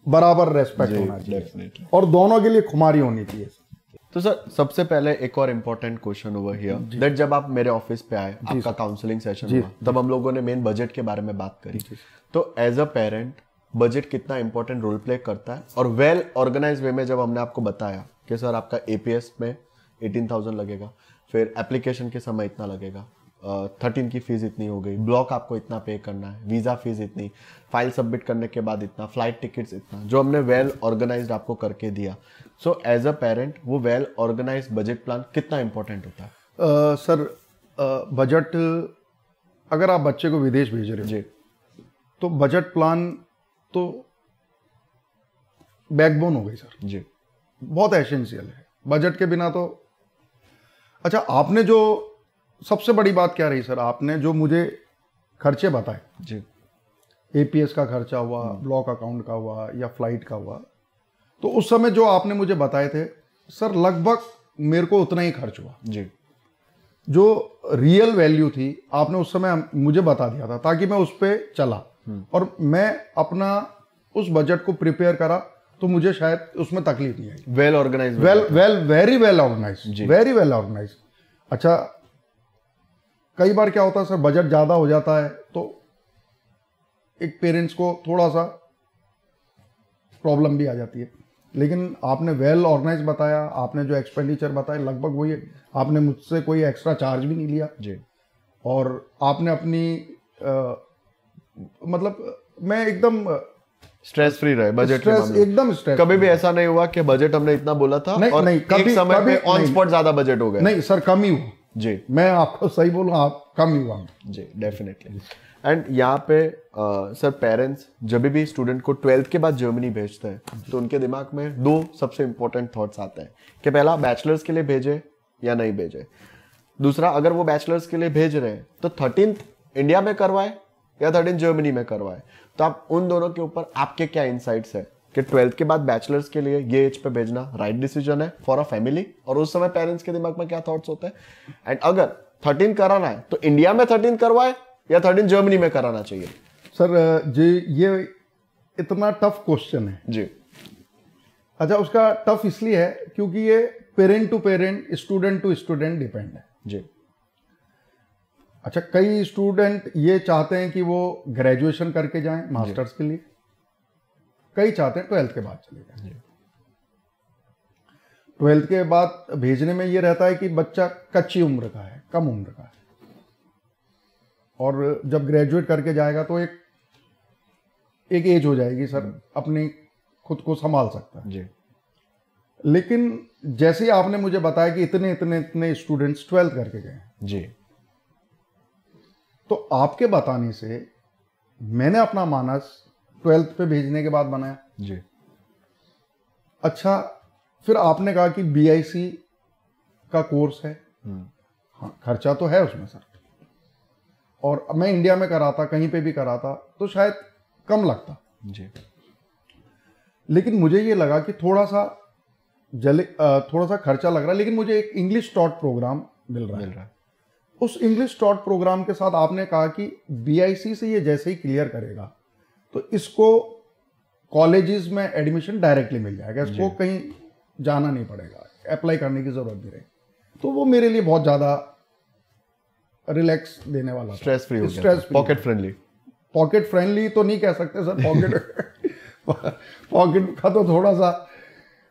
बराबर रेस्पेक्ट होना चाहिए और दोनों के लिए खुमारी होनी चाहिए। तो सर सबसे पहले एक और इम्पोर्टेंट क्वेश्चन हुआ हियर दैट जब आप मेरे ऑफिस पे आए, आपका काउंसलिंग सेशन हुआ, तब हम लोगों ने मेन बजट के बारे में बात करी। तो एज अ पेरेंट बजट कितना इंपॉर्टेंट रोल प्ले करता है, और वेल ऑर्गेनाइज वे में जब हमने आपको बताया कि सर आपका एपीएस में 18,000 लगेगा, फिर एप्लीकेशन के समय इतना लगेगा, 13 की फीस इतनी हो गई, ब्लॉक आपको इतना पे करना है, वीज़ा फीस इतनी, फाइल सबमिट करने के बाद इतना, फ्लाइट टिकट्स इतना, जो हमने वेल ऑर्गेनाइज्ड आपको करके दिया। सो एज अ पेरेंट वो वेल ऑर्गेनाइज्ड बजट प्लान कितना इंपॉर्टेंट होता है? सर बजट, अगर आप बच्चे को विदेश भेज रहे हो जी, तो बजट प्लान तो बैकबोन हो गई सर, जी, बहुत एसेंशियल है। बजट के बिना तो। अच्छा, आपने जो सबसे बड़ी बात क्या रही सर, आपने जो मुझे खर्चे बताए जी, एपीएस का खर्चा हुआ, ब्लॉक अकाउंट का हुआ या फ्लाइट का हुआ, तो उस समय जो आपने मुझे बताए थे सर, लगभग मेरे को उतना ही खर्च हुआ। जी, जो रियल वैल्यू थी आपने उस समय मुझे बता दिया था, ताकि मैं उस पर चला और मैं अपना उस बजट को प्रिपेयर करा, तो मुझे शायद उसमें तकलीफ नहीं आई। Well organize, very well organize, very well organize. अच्छा, कई बार क्या होता है सर, बजट ज़्यादा हो जाता है तो एक पेरेंट्स को थोड़ा सा प्रॉब्लम भी आ जाती है, लेकिन आपने वेल ऑर्गेनाइज बताया, आपने जो एक्सपेंडिचर बताया लगभग वही, आपने मुझसे कोई एक्स्ट्रा चार्ज भी नहीं लिया जी, और आपने अपनी मतलब मैं एकदम स्ट्रेस फ्री रहे बजट के मामले में। एकदम स्ट्रेस। कभी भी ऐसा नहीं हुआ कि बजट हमने इतना बोला था नहीं, और नहीं, एक समय पे ऑन स्पॉट ज्यादा बजट हो गया? नहीं सर, कम ही हुआ जी, मैं आपको सही बोलूँ, आप कम ही हुआ जी, डेफिनेटली। एंड यहाँ पे सर पेरेंट्स जब भी स्टूडेंट को 12th के बाद जर्मनी भेजते हैं तो उनके दिमाग में दो सबसे इंपॉर्टेंट थॉट्स आते हैं कि पहला बैचलर्स के लिए भेजे या नहीं भेजे, दूसरा अगर वो बैचलर्स के लिए भेज रहे हैं तो 13th इंडिया में करवाए या 13th जर्मनी में करवाए। तो आप उन दोनों के ऊपर आपके क्या इंसाइट्स है कि 12th के बाद बैचलर्स के लिए ये एज पे भेजना राइट डिसीजन है फॉर अ फैमिली, और उस समय पेरेंट्स के दिमाग में क्या थॉट्स होते हैं? एंड अगर 13 कराना है तो इंडिया में 13 करवाए या 13 जर्मनी में कराना चाहिए? सर जी, ये इतना टफ क्वेश्चन है जी। अच्छा, उसका टफ इसलिए है क्योंकि ये parent to parent, student to student depend है जी। अच्छा, कई स्टूडेंट ये चाहते हैं कि वो ग्रेजुएशन करके जाएं मास्टर्स के लिए, कई चाहते हैं 12th के बाद चले जाएं। 12th के बाद भेजने में ये रहता है कि बच्चा कच्ची उम्र का है, कम उम्र का है, और जब ग्रेजुएट करके जाएगा तो एक एज हो जाएगी सर, अपनी खुद को संभाल सकता है जी। लेकिन जैसे ही आपने मुझे बताया कि इतने इतने इतने स्टूडेंट्स 12th करके गए जी, तो आपके बताने से मैंने अपना मानस 12th पे भेजने के बाद बनाया जी। अच्छा, फिर आपने कहा कि बीआईसी का कोर्स है, हाँ खर्चा तो है उसमें सर, और मैं इंडिया में कराता, कहीं पे भी कराता तो शायद कम लगता जी। लेकिन मुझे ये लगा कि थोड़ा सा खर्चा लग रहा है, लेकिन मुझे एक इंग्लिश टॉट प्रोग्राम मिल रहा है। उस इंग्लिश टॉट प्रोग्राम के साथ आपने कहा कि बीआईसी से ये जैसे ही क्लियर करेगा तो इसको कॉलेजेस में एडमिशन डायरेक्टली मिल जाएगा, इसको कहीं जाना नहीं पड़ेगा, अप्लाई करने की जरूरत नहीं रहेगी। तो वो मेरे लिए बहुत ज्यादा रिलैक्स देने वाला, स्ट्रेस फ्री हो गया, पॉकेट फ्रेंडली। पॉकेट फ्रेंडली तो नहीं कह सकते सर, पॉकेट का तो थोड़ा सा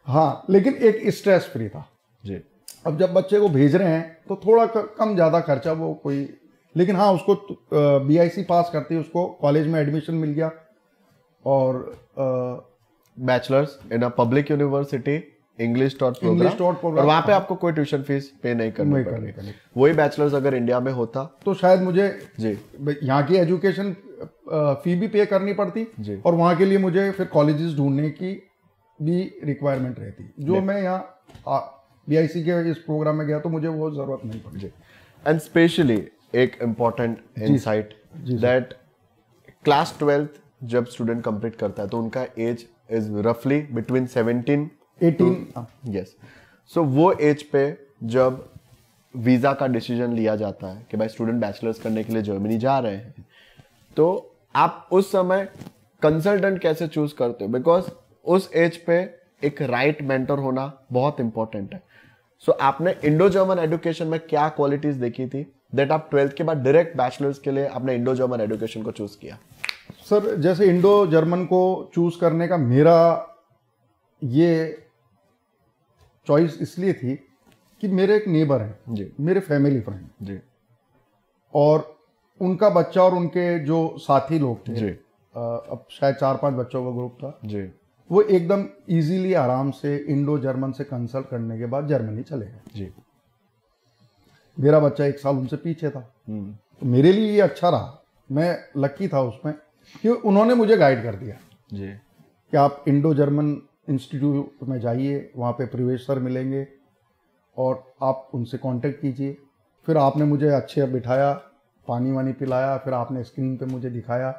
हाँ, लेकिन एक स्ट्रेस फ्री था जी। अब जब बच्चे को भेज रहे हैं तो थोड़ा कम ज़्यादा खर्चा वो कोई, लेकिन हाँ उसको बीआईसी पास करते ही उसको कॉलेज में एडमिशन मिल गया और bachelors in a public university English taught program, और वहाँ पे आपको कोई ट्यूशन फीस पे नहीं करनी पड़ेगी। वही बैचलर्स अगर इंडिया में होता तो शायद मुझे जी यहाँ की एजुकेशन फी भी पे करनी पड़ती जी, और वहाँ के लिए मुझे फिर कॉलेजेस ढूंढने की भी रिक्वायरमेंट रहती, जो मैं यहाँ बीआईसी के इस प्रोग्राम में गया तो मुझे वो जरूरत नहीं पड़ी। एंड स्पेशली एक important insight that class 12th जब स्टूडेंट कंप्लीट करता है तो उनका एज इज रफली बिटवीन 17 18 यस। सो वो एज पे जब वीजा का डिसीजन लिया जाता है कि भाई स्टूडेंट बैचलर्स करने के लिए जर्मनी जा रहे हैं, तो आप उस समय कंसल्टेंट कैसे चूज करते हो? बिकॉज उस एज पे एक राइट मेंटर होना बहुत इंपॉर्टेंट है। सो आपने इंडो जर्मन एजुकेशन में क्या क्वालिटीज देखी थी दैट आप 12th के बाद डायरेक्ट बैचलर्स के लिए आपने इंडो जर्मन एजुकेशन को चूज किया? सर जैसे इंडो जर्मन को चूज करने का मेरा ये चॉइस इसलिए थी कि मेरे एक नेबर हैं जी, मेरे फैमिली फ्रेंड जी, और उनका बच्चा और उनके जो साथी लोग थे जी, अब शायद 4-5 बच्चों का ग्रुप था जी, वो एकदम इजीली आराम से इंडो जर्मन से कंसल्ट करने के बाद जर्मनी चले गए जी। मेरा बच्चा 1 साल उनसे पीछे था, तो मेरे लिए ये अच्छा रहा, मैं लकी था उसमें कि उन्होंने मुझे गाइड कर दिया जी, कि आप इंडो जर्मन इंस्टीट्यूट में जाइए, वहाँ पे प्रवेश सर मिलेंगे, और आप उनसे कांटेक्ट कीजिए। फिर आपने मुझे अच्छे बिठाया, पानी वानी पिलाया, फिर आपने स्क्रीन पे मुझे दिखाया,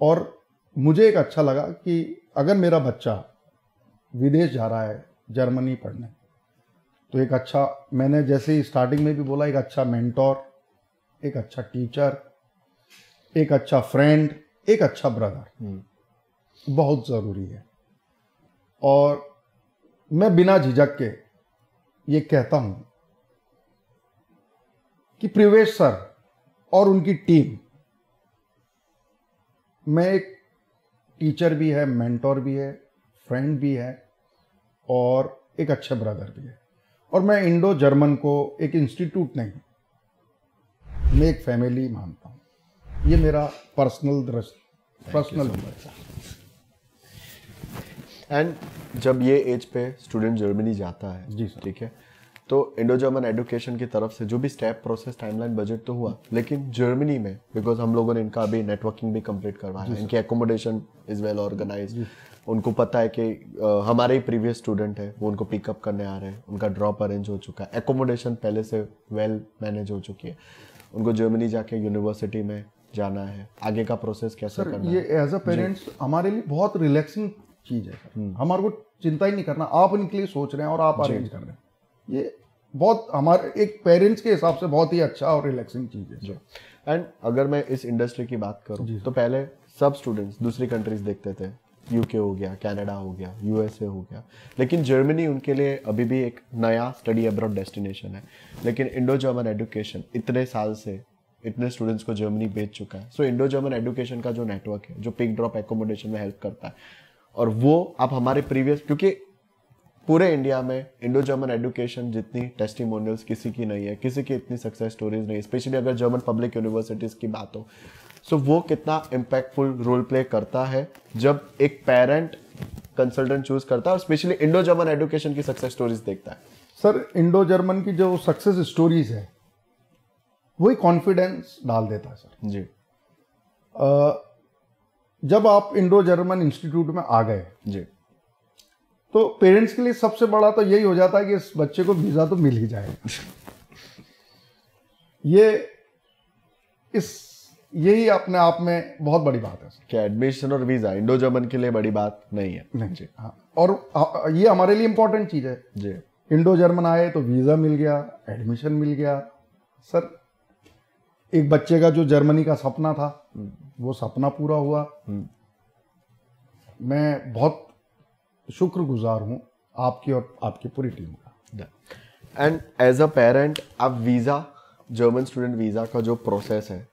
और मुझे एक अच्छा लगा कि अगर मेरा बच्चा विदेश जा रहा है जर्मनी पढ़ने, तो एक अच्छा, मैंने जैसे ही स्टार्टिंग में भी बोला, एक अच्छा मेंटोर, एक अच्छा टीचर, एक अच्छा फ्रेंड, एक अच्छा ब्रदर बहुत ज़रूरी है। और मैं बिना झिझक के ये कहता हूं कि प्रिवेश सर और उनकी टीम में एक टीचर भी है, मेंटोर भी है, फ्रेंड भी है, और एक अच्छे ब्रदर भी है। और मैं इंडो जर्मन को एक इंस्टीट्यूट नहीं, मैं एक फैमिली मानता हूं। ये मेरा पर्सनल एंड जब ये एज पे स्टूडेंट जर्मनी जाता है, जी सर, ठीक है, तो इंडो जर्मन एजुकेशन की तरफ से जो भी स्टेप, प्रोसेस, टाइमलाइन, बजट तो हुआ, लेकिन जर्मनी में बिकॉज हम लोगों ने इनका अभी नेटवर्किंग भी कंप्लीट करवाया, इनकी एकोमोडेशन इज वेल ऑर्गेनाइज्ड, उनको पता है कि हमारे ही प्रीवियस स्टूडेंट है, वो उनको पिकअप करने आ रहे हैं, उनका ड्रॉप अरेंज हो चुका है, एकोमोडेशन पहले से वेल मैनेज हो चुकी है, उनको जर्मनी जाके यूनिवर्सिटी में जाना है, आगे का प्रोसेस कैसे करना ये है। एज अ पेरेंट्स हमारे लिए बहुत रिलैक्सिंग चीज़ है। हमारे को चिंता ही नहीं करना, आप उनके लिए सोच रहे हैं और आप अरेंज कर रहे हैं। ये बहुत हमारे एक पेरेंट्स के हिसाब से बहुत ही अच्छा और रिलैक्सिंग चीज़ है। एंड अगर मैं इस इंडस्ट्री की बात करूं तो पहले सब स्टूडेंट्स दूसरी कंट्रीज देखते थे, यूके हो गया, कनाडा हो गया, यूएसए हो गया, लेकिन जर्मनी उनके लिए अभी भी एक नया स्टडी अब्रॉड डेस्टिनेशन है। लेकिन इंडो जर्मन एजुकेशन इतने साल से इतने स्टूडेंट्स को जर्मनी भेज चुका है। सो इंडो जर्मन एजुकेशन का जो नेटवर्क है, जो पिक ड्रॉप एकोमोडेशन में हेल्प करता है, और वो आप हमारे प्रीवियस, क्योंकि पूरे इंडिया में इंडो जर्मन एजुकेशन जितनी टेस्टिमोनियल्स किसी की नहीं है, किसी की इतनी सक्सेस स्टोरीज नहीं है, स्पेशली अगर जर्मन पब्लिक यूनिवर्सिटीज की बात हो। सो वो कितना इम्पैक्टफुल रोल प्ले करता है जब एक पेरेंट कंसल्टेंट चूज करता है, और स्पेशली इंडो जर्मन एजुकेशन की सक्सेस स्टोरीज देखता है। सर, इंडो जर्मन की जो सक्सेस स्टोरीज है वही कॉन्फिडेंस डाल देता है सर जी। जब आप इंडो जर्मन इंस्टीट्यूट में आ गए जी, तो पेरेंट्स के लिए सबसे बड़ा तो यही हो जाता है कि इस बच्चे को वीज़ा तो मिल ही जाएगा। यही अपने आप में बहुत बड़ी बात है क्या एडमिशन और वीजा इंडो जर्मन के लिए बड़ी बात नहीं है। नहीं जी, हाँ, और ये हमारे लिए इंपॉर्टेंट चीज़ है जी। इंडो जर्मन आए तो वीज़ा मिल गया, एडमिशन मिल गया। सर, एक बच्चे का जो जर्मनी का सपना था वो सपना पूरा हुआ। मैं बहुत शुक्रगुजार हूँ आपकी और आपकी पूरी टीम का। एंड एज अ पेरेंट, आप वीज़ा, जर्मन स्टूडेंट वीज़ा का जो प्रोसेस है,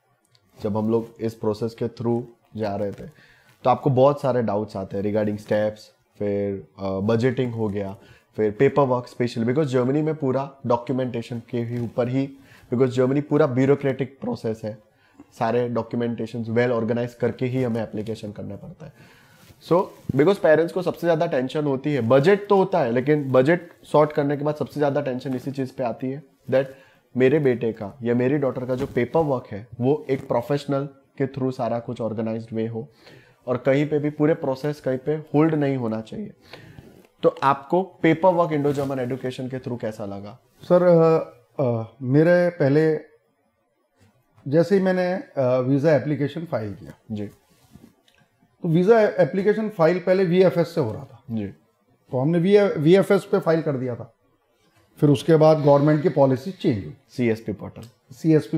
जब हम लोग इस प्रोसेस के थ्रू जा रहे थे तो आपको बहुत सारे डाउट्स आते हैं रिगार्डिंग स्टेप्स, फिर बजटिंग हो गया, फिर paper work, specially because Germany में पूरा डॉक्यूमेंटेशन के ही ऊपर ही, बिकॉज जर्मनी पूरा ब्यूरोक्रेटिक प्रोसेस है, सारे डॉक्यूमेंटेशन वेल ऑर्गेनाइज करके ही हमें एप्लीकेशन करना पड़ता है। सो बिकॉज पेरेंट्स को सबसे ज़्यादा टेंशन होती है, बजट तो होता है लेकिन बजट सॉर्ट करने के बाद सबसे ज़्यादा टेंशन इसी चीज़ पे आती है दैट मेरे बेटे का या मेरी डॉटर का जो पेपर वर्क है वो एक प्रोफेशनल के थ्रू सारा कुछ ऑर्गेनाइज्ड वे हो, और कहीं पे भी पूरे प्रोसेस कहीं पे होल्ड नहीं होना चाहिए। तो आपको paper work Indo German education के थ्रू कैसा लगा? सर, मेरे पहले जैसे ही मैंने वीज़ा एप्लीकेशन फाइल किया जी, तो वीज़ा एप्लीकेशन फाइल पहले वीएफएस से हो रहा था जी, तो हमने वीएफएस पे फाइल कर दिया था। फिर उसके बाद गवर्नमेंट की पॉलिसी चेंज हुई, सीएसपी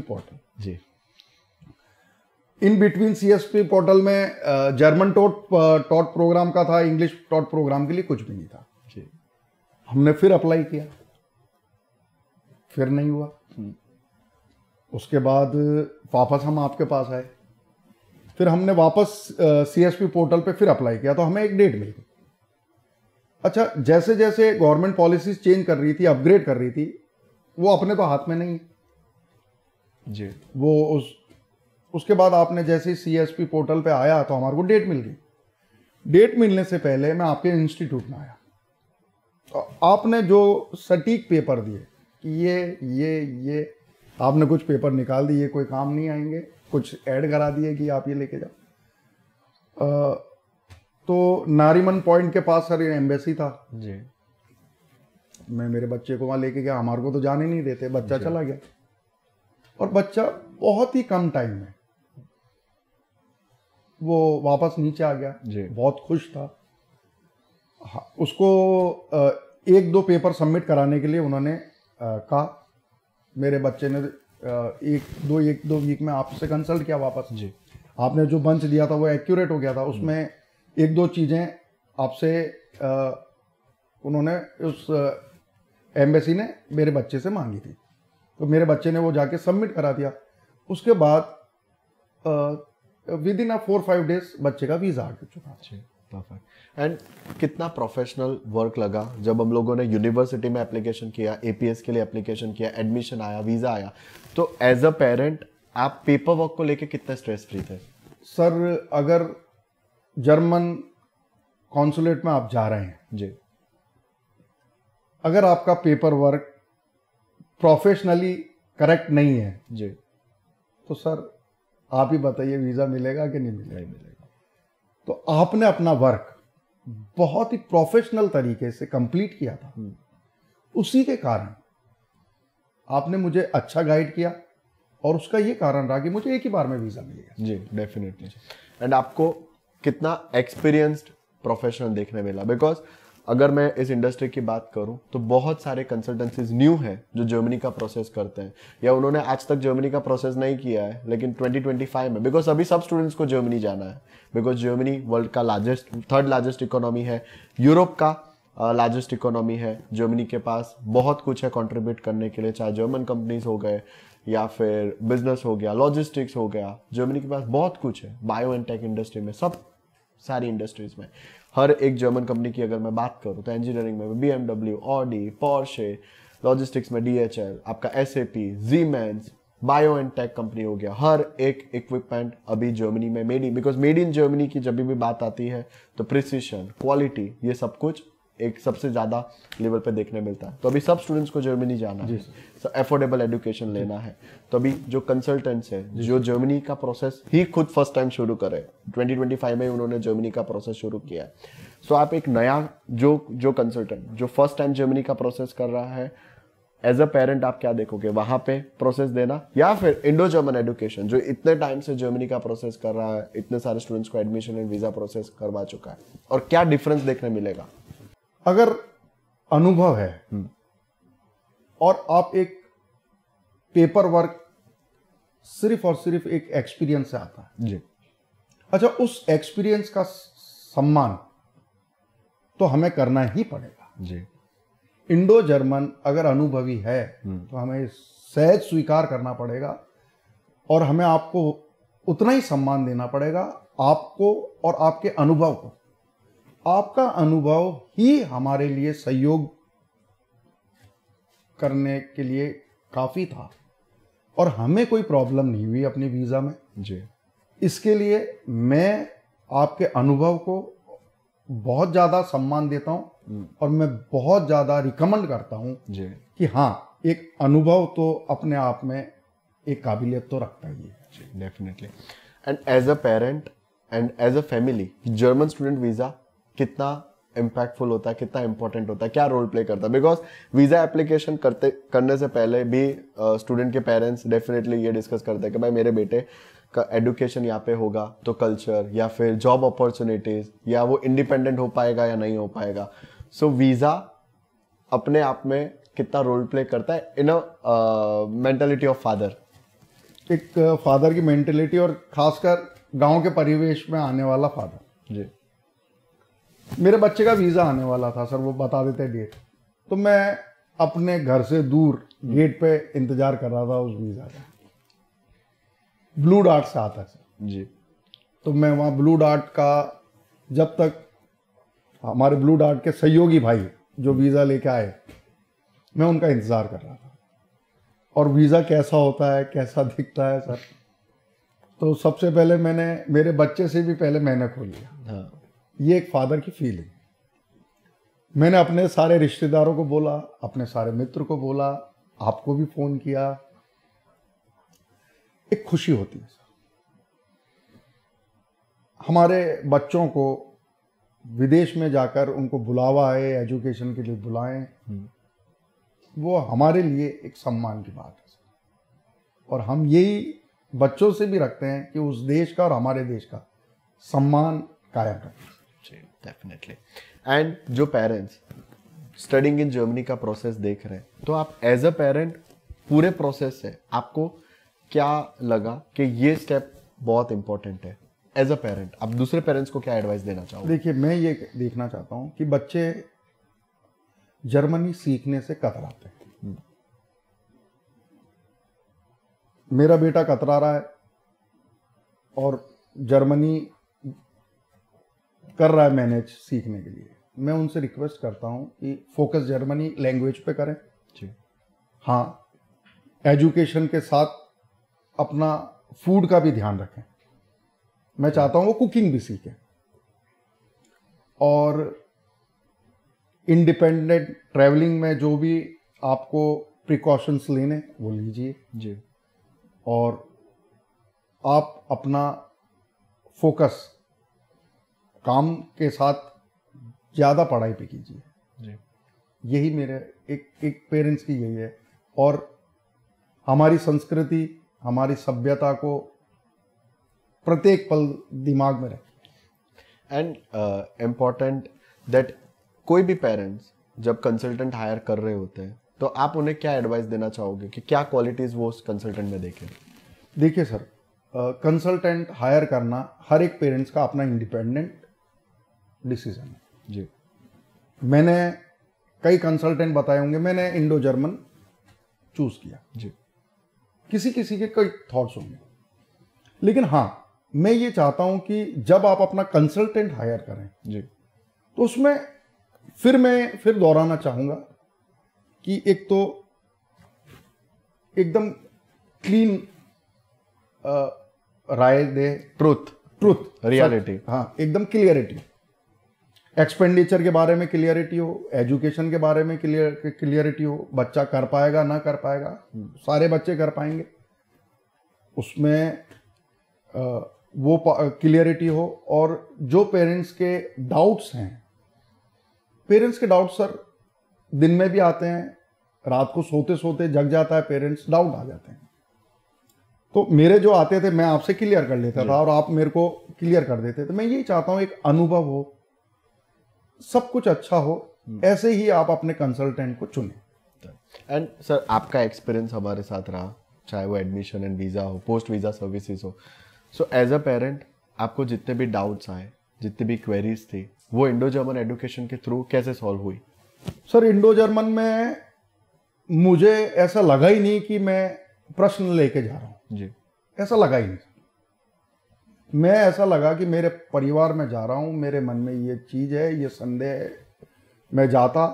पोर्टल जी। इन बिटवीन सीएसपी पोर्टल में जर्मन टॉट प्रोग्राम का था, इंग्लिश टॉट प्रोग्राम के लिए कुछ भी नहीं था जी। हमने फिर अप्लाई किया, फिर नहीं हुआ। उसके बाद वापस हम आपके पास आए, फिर हमने वापस सीएसपी पोर्टल पे फिर अप्लाई किया तो हमें एक डेट मिल गई। अच्छा, जैसे जैसे गवर्नमेंट पॉलिसीज चेंज कर रही थी, अपग्रेड कर रही थी, वो अपने तो हाथ में नहीं जी। वो उसके बाद आपने जैसे ही सीएसपी पोर्टल पे आया तो हमारे को डेट मिल गई। डेट मिलने से पहले मैं आपके इंस्टीट्यूट में आया तो आपने जो सटीक पेपर दिए कि ये आपने कुछ पेपर निकाल दिए, कोई काम नहीं आएंगे, कुछ ऐड करा दिए कि आप ये लेके जाओ। तो नारीमन पॉइंट के पास सर एम्बेसी था जी। मैं मेरे बच्चे को वहाँ लेके गया, हमारे को तो जाने नहीं देते, बच्चा चला गया और बच्चा बहुत ही कम टाइम में वो वापस नीचे आ गया, बहुत खुश था। हाँ, उसको एक दो पेपर सबमिट कराने के लिए उन्होंने कहा, मेरे बच्चे ने एक दो वीक में आपसे कंसल्ट किया वापस जी, आपने जो बंच दिया था वो एक्यूरेट हो गया था, उसमें एक दो चीज़ें आपसे उन्होंने उस एम्बेसी ने मेरे बच्चे से मांगी थी, तो मेरे बच्चे ने वो जाके सबमिट करा दिया। उसके बाद विद इन 4-5 डेज बच्चे का वीज़ा आ चुका। परफेक्ट। एंड कितना प्रोफेशनल वर्क लगा जब हम लोगों ने यूनिवर्सिटी में एप्लीकेशन किया, एपीएस के लिए एप्लीकेशन किया, एडमिशन आया, वीज़ा आया, तो एज अ पेरेंट आप पेपर वर्क को लेके कितना स्ट्रेस फ्री थे? सर, अगर जर्मन कॉन्सुलेट में आप जा रहे हैं जी, अगर आपका पेपर वर्क प्रोफेशनली करेक्ट नहीं है जी, तो सर आप ही बताइए वीज़ा मिलेगा कि नहीं मिलेगा। तो आपने अपना वर्क बहुत ही प्रोफेशनल तरीके से कंप्लीट किया था, उसी के कारण आपने मुझे अच्छा गाइड किया और उसका ये कारण रहा कि मुझे एक ही बार में वीज़ा मिल गया। जी, डेफिनेटली। एंड आपको कितना एक्सपीरियंस्ड प्रोफेशनल देखने मिला? बिकॉज अगर मैं इस इंडस्ट्री की बात करूं तो बहुत सारे कंसल्टेंसीज न्यू हैं जो जर्मनी का प्रोसेस करते हैं, या उन्होंने आज तक जर्मनी का प्रोसेस नहीं किया है, लेकिन 2025 में, बिकॉज अभी सब स्टूडेंट्स को जर्मनी जाना है, बिकॉज जर्मनी वर्ल्ड का थर्ड लार्जेस्ट इकोनॉमी है, यूरोप का लार्जेस्ट इकोनॉमी है। जर्मनी के पास बहुत कुछ है कंट्रीब्यूट करने के लिए, चाहे जर्मन कंपनीज हो गए या फिर बिजनेस हो गया, लॉजिस्टिक्स हो गया, जर्मनी के पास बहुत कुछ है। बायो एंड टेक इंडस्ट्री में, सब सारी इंडस्ट्रीज में हर एक जर्मन कंपनी की अगर मैं बात करूं तो इंजीनियरिंग में BMW, ऑडी, पोर्शे, लॉजिस्टिक्स में DHL, आपका SAP, Siemens, bio and tech company हो गया, हर एक इक्विपमेंट अभी जर्मनी में made in, because made in Germany की जब भी बात आती है तो प्रिसिशन, क्वालिटी, ये सब कुछ एक सबसे ज़्यादा लेवल पे देखने मिलता है। तो अभी सब स्टूडेंट्स को जर्मनी जाना है, अफोर्डेबल एजुकेशन लेना है, तो अभी जो कंसल्टेंट्स है जो जर्मनी का प्रोसेस ही खुद फर्स्ट टाइम शुरू करे, 2025 में उन्होंने जर्मनी का प्रोसेस शुरू किया है। सो आप एक नया जो कंसल्टेंट जो फर्स्ट टाइम जर्मनी का प्रोसेस कर रहा है, एज अ पेरेंट आप क्या देखोगे? वहां पे प्रोसेस देना, या फिर इंडो जर्मन एजुकेशन जो इतने टाइम से जर्मनी का प्रोसेस कर रहा है, इतने सारे स्टूडेंट्स को एडमिशन एंड वीजा प्रोसेस करवा चुका है, और क्या डिफरेंस देखने मिलेगा? अगर अनुभव है और आप एक पेपर वर्क सिर्फ और सिर्फ एक एक्सपीरियंस से आता है जी, अच्छा, उस एक्सपीरियंस का सम्मान तो हमें करना ही पड़ेगा जी। इंडो जर्मन अगर अनुभवी है तो हमें सहज स्वीकार करना पड़ेगा और हमें आपको उतना ही सम्मान देना पड़ेगा, आपको और आपके अनुभव को। आपका अनुभव ही हमारे लिए सहयोग करने के लिए काफ़ी था और हमें कोई प्रॉब्लम नहीं हुई अपनी वीज़ा में जी। इसके लिए मैं आपके अनुभव को बहुत ज़्यादा सम्मान देता हूं और मैं बहुत ज़्यादा रिकमेंड करता हूं जी कि हाँ, एक अनुभव तो अपने आप में एक काबिलियत तो रखता ही है। Definitely. And as a parent and as a family, German student visa कितना इम्पैक्टफुल होता है, कितना इंपॉर्टेंट होता है, क्या रोल प्ले करता है? बिकॉज वीज़ा एप्लीकेशन करने से पहले भी स्टूडेंट के पेरेंट्स डेफिनेटली ये डिस्कस करते हैं कि भाई मेरे बेटे का एडुकेशन यहाँ पे होगा तो कल्चर या फिर जॉब अपॉर्चुनिटीज, या वो इंडिपेंडेंट हो पाएगा या नहीं हो पाएगा। सो वीज़ा अपने आप में कितना रोल प्ले करता है इन अ मेंटालिटी ऑफ फादर? एक फादर की मेंटेलिटी और खासकर गांव के परिवेश में आने वाला फादर। जी। मेरे बच्चे का वीज़ा आने वाला था सर, वो बता देते डेट, तो मैं अपने घर से दूर गेट पे इंतजार कर रहा था उस वीज़ा का। ब्लू डार्ट से आता सर जी। तो मैं वहाँ ब्लू डार्ट का, जब तक हमारे ब्लू डार्ट के सहयोगी भाई जो वीज़ा लेके आए, मैं उनका इंतज़ार कर रहा था। और वीज़ा कैसा होता है, कैसा दिखता है सर, तो सबसे पहले मैंने मेरे बच्चे से भी पहले मैंने खोल लिया। हाँ। ये एक फादर की फीलिंग। मैंने अपने सारे रिश्तेदारों को बोला, अपने सारे मित्र को बोला, आपको भी फ़ोन किया। एक खुशी होती है सर, हमारे बच्चों को विदेश में जाकर उनको बुलावा है, एजुकेशन के लिए बुलाएं, वो हमारे लिए एक सम्मान की बात है और हम यही बच्चों से भी रखते हैं कि उस देश का और हमारे देश का सम्मान कायम रखें। जी डेफिनेटली। एंड जो पेरेंट्स स्टडिंग इन जर्मनी का प्रोसेस देख रहे हैं, तो आप एज अ पेरेंट पूरे प्रोसेस से आपको क्या लगा कि ये स्टेप बहुत इंपॉर्टेंट है? एज अ पेरेंट आप दूसरे पेरेंट्स को क्या एडवाइस देना चाहोगे? देखिए, मैं ये देखना चाहता हूँ कि बच्चे जर्मनी सीखने से कतराते हैं। मेरा बेटा कतरा रहा है और जर्मनी कर रहा है मैनेज सीखने के लिए। मैं उनसे रिक्वेस्ट करता हूं कि फोकस जर्मनी लैंग्वेज पे करें जी। हाँ, एजुकेशन के साथ अपना फूड का भी ध्यान रखें। मैं चाहता हूं वो कुकिंग भी सीखें और इंडिपेंडेंट ट्रैवलिंग में जो भी आपको प्रिकॉशंस लेने वो लीजिए जी। और आप अपना फोकस काम के साथ ज़्यादा पढ़ाई पे कीजिए जी। यही मेरे एक पेरेंट्स की यही है और हमारी संस्कृति हमारी सभ्यता को प्रत्येक पल दिमाग में रखें। एंड इम्पॉर्टेंट दैट कोई भी पेरेंट्स जब कंसल्टेंट हायर कर रहे होते हैं तो आप उन्हें क्या एडवाइस देना चाहोगे कि क्या क्वालिटीज वो उस कंसल्टेंट में देखें? देखिए सर, कंसल्टेंट हायर करना हर एक पेरेंट्स का अपना इंडिपेंडेंट डिसीजन है जी। मैंने कई कंसल्टेंट बताए होंगे, मैंने इंडो जर्मन चूज किया जी। किसी किसी के कई थॉट्स होंगे, लेकिन हाँ मैं ये चाहता हूं कि जब आप अपना कंसल्टेंट हायर करें जी। तो उसमें फिर दोहराना चाहूंगा कि एक तो एकदम क्लीन राय दे, ट्रुथ रियलिटी, हाँ एकदम क्लियरिटी, एक्सपेंडिचर के बारे में क्लियरिटी हो, एजुकेशन के बारे में क्लियरिटी हो, बच्चा कर पाएगा ना कर पाएगा, सारे बच्चे कर पाएंगे उसमें वो क्लियरिटी हो। और जो पेरेंट्स के डाउट्स हैं, पेरेंट्स के डाउट्स सर दिन में भी आते हैं, रात को सोते सोते जग जाता है पेरेंट्स, डाउट आ जाते हैं, तो मेरे जो आते थे मैं आपसे क्लियर कर लेता था और आप मेरे को क्लियर कर देते थे। मैं यही चाहता हूं एक अनुभव हो, सब कुछ अच्छा हो, ऐसे ही आप अपने कंसल्टेंट को चुनें। एंड सर आपका एक्सपीरियंस हमारे साथ रहा, चाहे वो एडमिशन एंड वीज़ा हो, पोस्ट वीज़ा सर्विसेज हो, सो एज अ पेरेंट आपको जितने भी डाउट्स आए, जितनी भी क्वेरीज थी, वो इंडो जर्मन एजुकेशन के थ्रू कैसे सॉल्व हुई? सर इंडो जर्मन में मुझे ऐसा लगा ही नहीं कि मैं प्रश्न लेके जा रहा हूं जी। ऐसा लगा ही नहीं। मैं ऐसा लगा कि मेरे परिवार में जा रहा हूं, मेरे मन में ये चीज है, ये संदेह है। मैं जाता,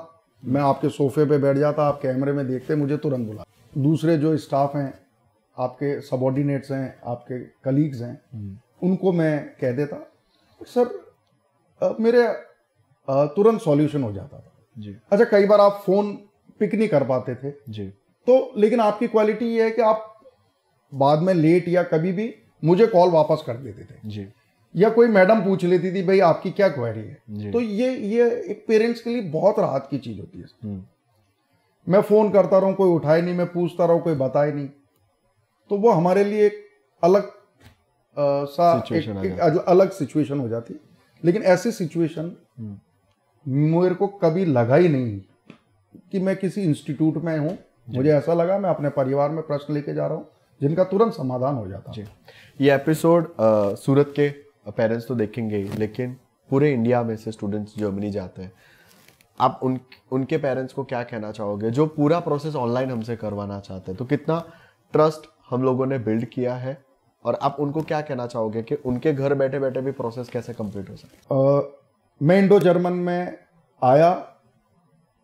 मैं आपके सोफे पे बैठ जाता, आप कैमरे में देखते, मुझे तुरंत बुला। दूसरे जो स्टाफ हैं, आपके सबॉर्डिनेट्स हैं, आपके कलीग्स हैं, उनको मैं कह देता, सर मेरे तुरंत सॉल्यूशन हो जाता था जी। अच्छा, कई बार आप फोन पिक नहीं कर पाते थे जी, तो, लेकिन आपकी क्वालिटी ये है कि आप बाद में लेट या कभी भी मुझे कॉल वापस कर देते थे जी। या कोई मैडम पूछ लेती थी भाई आपकी क्या क्वेरी है, जी। तो ये एक पेरेंट्स के लिए बहुत राहत की चीज होती है। मैं फोन करता रहूं, कोई उठाए नहीं, मैं पूछता रहूं, कोई बताए नहीं, तो वो हमारे लिए एक अलग अलग सिचुएशन हो जाती। लेकिन ऐसी सिचुएशन मेरे को कभी लगा ही नहीं कि मैं किसी इंस्टीट्यूट में हूं। मुझे ऐसा लगा मैं अपने परिवार में प्रश्न लेके जा रहा हूं जिनका तुरंत समाधान हो जाता है। ये एपिसोड सूरत के पेरेंट्स तो देखेंगे ही, लेकिन पूरे इंडिया में से स्टूडेंट्स जर्मनी जाते हैं, आप उनके पेरेंट्स को क्या कहना चाहोगे जो पूरा प्रोसेस ऑनलाइन हमसे करवाना चाहते हैं? तो कितना ट्रस्ट हम लोगों ने बिल्ड किया है और आप उनको क्या कहना चाहोगे कि उनके घर बैठे बैठे भी प्रोसेस कैसे कंप्लीट हो सकता? मैं इंडो जर्मन में आया,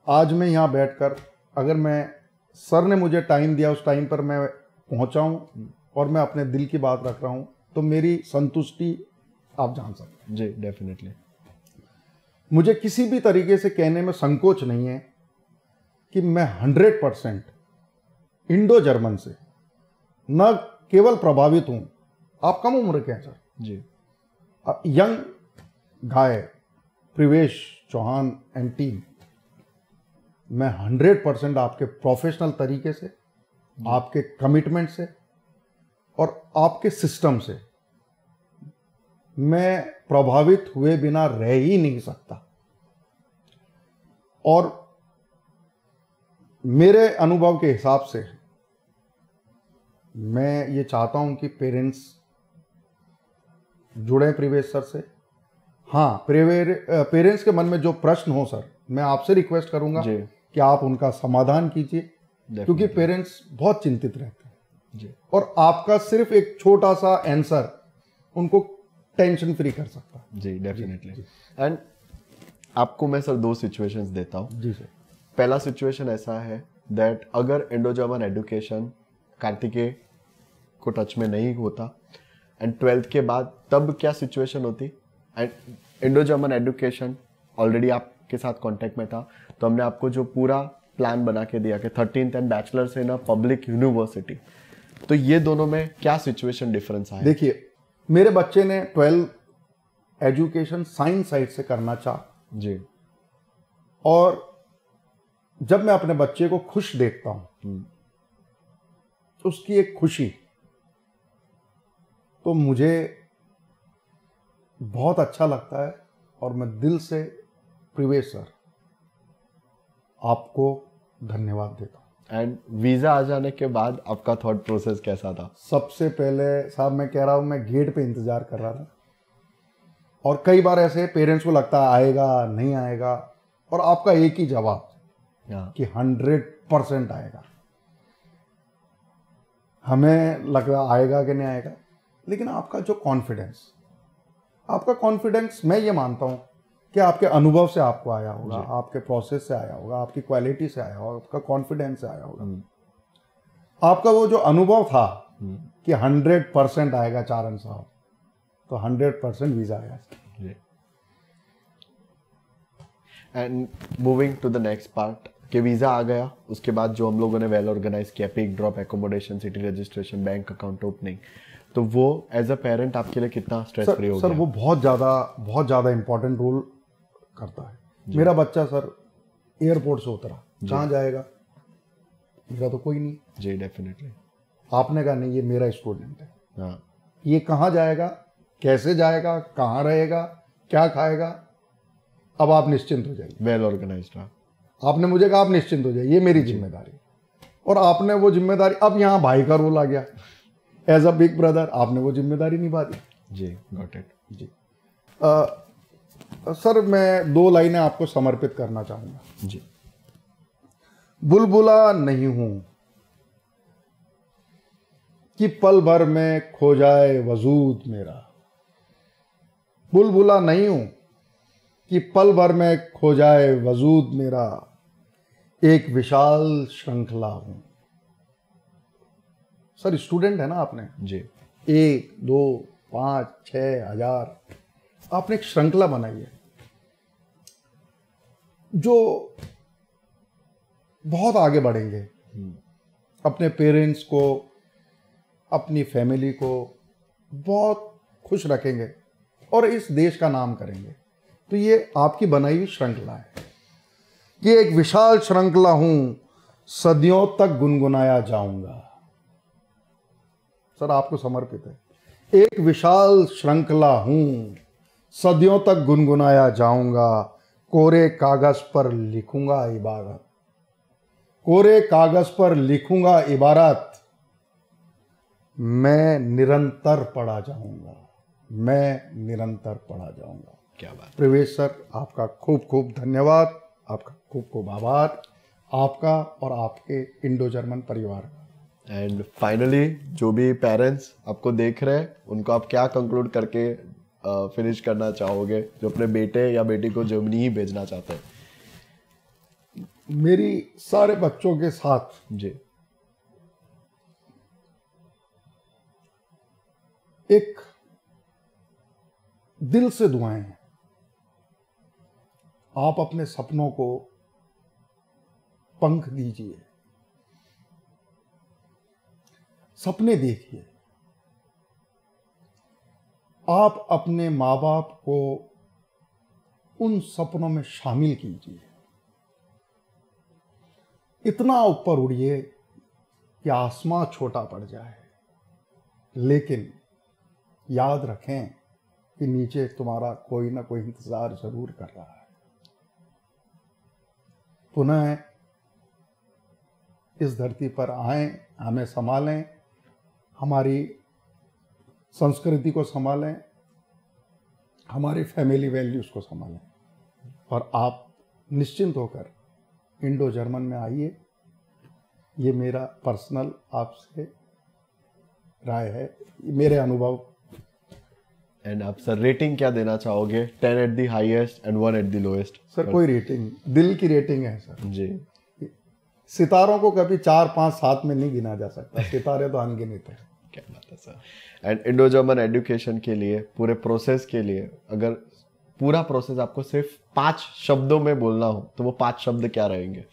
आज मैं यहाँ बैठकर, अगर मैं सर ने मुझे टाइम दिया, उस टाइम पर मैं पहुंचा हूं और मैं अपने दिल की बात रख रहा हूं, तो मेरी संतुष्टि आप जान सकते हैं। जी डेफिनेटली। मुझे किसी भी तरीके से कहने में संकोच नहीं है कि मैं 100% इंडो जर्मन से न केवल प्रभावित हूं। आप कम उम्र के हैं सर जी। यंग गाय, प्रवेश चौहान एंड टीम, मैं 100% आपके प्रोफेशनल तरीके से, आपके कमिटमेंट से और आपके सिस्टम से मैं प्रभावित हुए बिना रह ही नहीं सकता। और मेरे अनुभव के हिसाब से मैं ये चाहता हूं कि पेरेंट्स जुड़े प्रिवेश सर से। हाँ, पेरेंट्स के मन में जो प्रश्न हो सर, मैं आपसे रिक्वेस्ट करूंगा कि आप उनका समाधान कीजिए, क्योंकि पेरेंट्स बहुत चिंतित रहते हैं जी। और आपका सिर्फ एक छोटा सा आंसर उनको टेंशन फ्री कर सकता है जी। डेफिनेटली। एंड आपको मैं सर 2 सिचुएशंस देता हूँ जी सर। पहला सिचुएशन ऐसा है दैट अगर इंडो जर्मन एजुकेशन कार्तिकेय को टच में नहीं होता एंड 12th के बाद, तब क्या सिचुएशन होती? And Indo German education already आपके साथ कांटेक्ट में था, तो हमने आपको जो पूरा प्लान बना के दिया कि 13th and bachelors in a public university, तो ये दोनों में क्या सिचुएशन डिफरेंस आया? देखिए, मेरे बच्चे ने 12 एजुकेशन साइंस साइड से करना चाहा जी। और जब मैं अपने बच्चे को खुश देखता हूं, उसकी एक खुशी, तो मुझे बहुत अच्छा लगता है और मैं दिल से प्रिवेश सर आपको धन्यवाद देता हूं। एंड वीजा आ जाने के बाद आपका थॉट प्रोसेस कैसा था? सबसे पहले साहब मैं कह रहा हूं, मैं गेट पे इंतजार कर रहा था और कई बार ऐसे पेरेंट्स को लगता है आएगा नहीं आएगा, और आपका एक ही जवाब कि 100% आएगा। हमें लग रहा आएगा कि नहीं आएगा, लेकिन आपका जो कॉन्फिडेंस, आपका कॉन्फिडेंस मैं ये मानता हूं कि आपके अनुभव से आपको आया होगा, आपके प्रोसेस से आया होगा, आपकी क्वालिटी से आया होगा, आपका कॉन्फिडेंस से आया होगा। आपका वो जो अनुभव था कि 100% आएगा चारण साहब, तो 100% वीजा आया। And moving to the next part कि वीज़ा आ गया, उसके बाद जो हम लोगों ने वेल ऑर्गेनाइज किया, pick drop, accommodation, city registration, bank account opening, तो वो एज अ पेरेंट आपके लिए कितना स्ट्रेस फ्री हो गया? सर वो बहुत ज़्यादा इंपॉर्टेंट रोल करता है। मेरा बच्चा सर एयरपोर्ट से उतरा, कहाँ जाएगा? मेरा तो कोई नहीं जी। डेफिनेटली। आपने कहा नहीं, ये मेरा स्टूडेंट है। हाँ। ये कहाँ जाएगा, कैसे जाएगा, कहाँ रहेगा, क्या खाएगा, अब आप निश्चिंत हो जाइए। वेल ऑर्गेनाइज्ड रहा। आपने मुझे कहा आप निश्चिंत हो जाइए, ये मेरी जिम्मेदारी, और आपने वो जिम्मेदारी, अब यहाँ भाई का रोल आ गया एज अ बिग ब्रदर, आपने वो जिम्मेदारी निभा दी जी। गॉट इट जी। सर मैं 2 लाइनें आपको समर्पित करना चाहूंगा जी। बुलबुला नहीं हूं कि पल भर में खो जाए वजूद मेरा, बुलबुला नहीं हूं कि पल भर में खो जाए वजूद मेरा, एक विशाल श्रृंखला हूं। सर स्टूडेंट है ना आपने जी। 1, 2, 5, 6 हजार, आपने एक श्रृंखला बनाई है जो बहुत आगे बढ़ेंगे, अपने पेरेंट्स को, अपनी फैमिली को बहुत खुश रखेंगे और इस देश का नाम करेंगे। तो ये आपकी बनाई हुई श्रृंखला है कि एक विशाल श्रृंखला हूं, सदियों तक गुनगुनाया जाऊंगा। सर आपको समर्पित है। एक विशाल श्रृंखला हूं, सदियों तक गुनगुनाया जाऊंगा, कोरे कागज पर लिखूंगा इबारत, कोरे कागज पर लिखूंगा इबारत, मैं निरंतर पढ़ा जाऊंगा, मैं निरंतर पढ़ा जाऊंगा। क्या बात। प्रवेश सर आपका खूब खूब धन्यवाद, आपका खूब खूब आभार, आपका और आपके इंडो जर्मन परिवार का। एंड फाइनली जो भी पेरेंट्स आपको देख रहे हैं, उनको आप क्या कंक्लूड करके फिनिश करना चाहोगे, जो अपने बेटे या बेटी को जर्मनी ही भेजना चाहते हैं? मेरी सारे बच्चों के साथ जी एक दिल से दुआएं हैं। आप अपने सपनों को पंख दीजिए, सपने देखिए, आप अपने माँ बाप को उन सपनों में शामिल कीजिए। इतना ऊपर उड़िए कि आसमां छोटा पड़ जाए, लेकिन याद रखें कि नीचे तुम्हारा कोई ना कोई इंतजार जरूर कर रहा है। पुनः इस धरती पर आएं, हमें संभालें, हमारी संस्कृति को संभालें, हमारी फैमिली वैल्यूज़ को संभालें, और आप निश्चिंत होकर इंडो जर्मन में आइए। ये मेरा पर्सनल आपसे राय है, मेरे अनुभव। एंड आप सर रेटिंग क्या देना चाहोगे? 10 at the highest and 1 at the lowest. Sir कोई रेटिंग, दिल की रेटिंग है सर जी। सितारों को कभी 4, 5, 7 में नहीं गिना जा सकता, सितारे तो अनगिनत हैं। क्या बात है sir. And Indo German education के लिए, पूरे प्रोसेस के लिए, अगर पूरा प्रोसेस आपको सिर्फ 5 शब्दों में बोलना हो तो वो 5 शब्द क्या रहेंगे?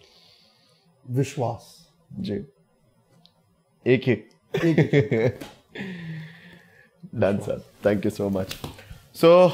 विश्वास। जी, एक ही। Done, sir. Thank you so much. So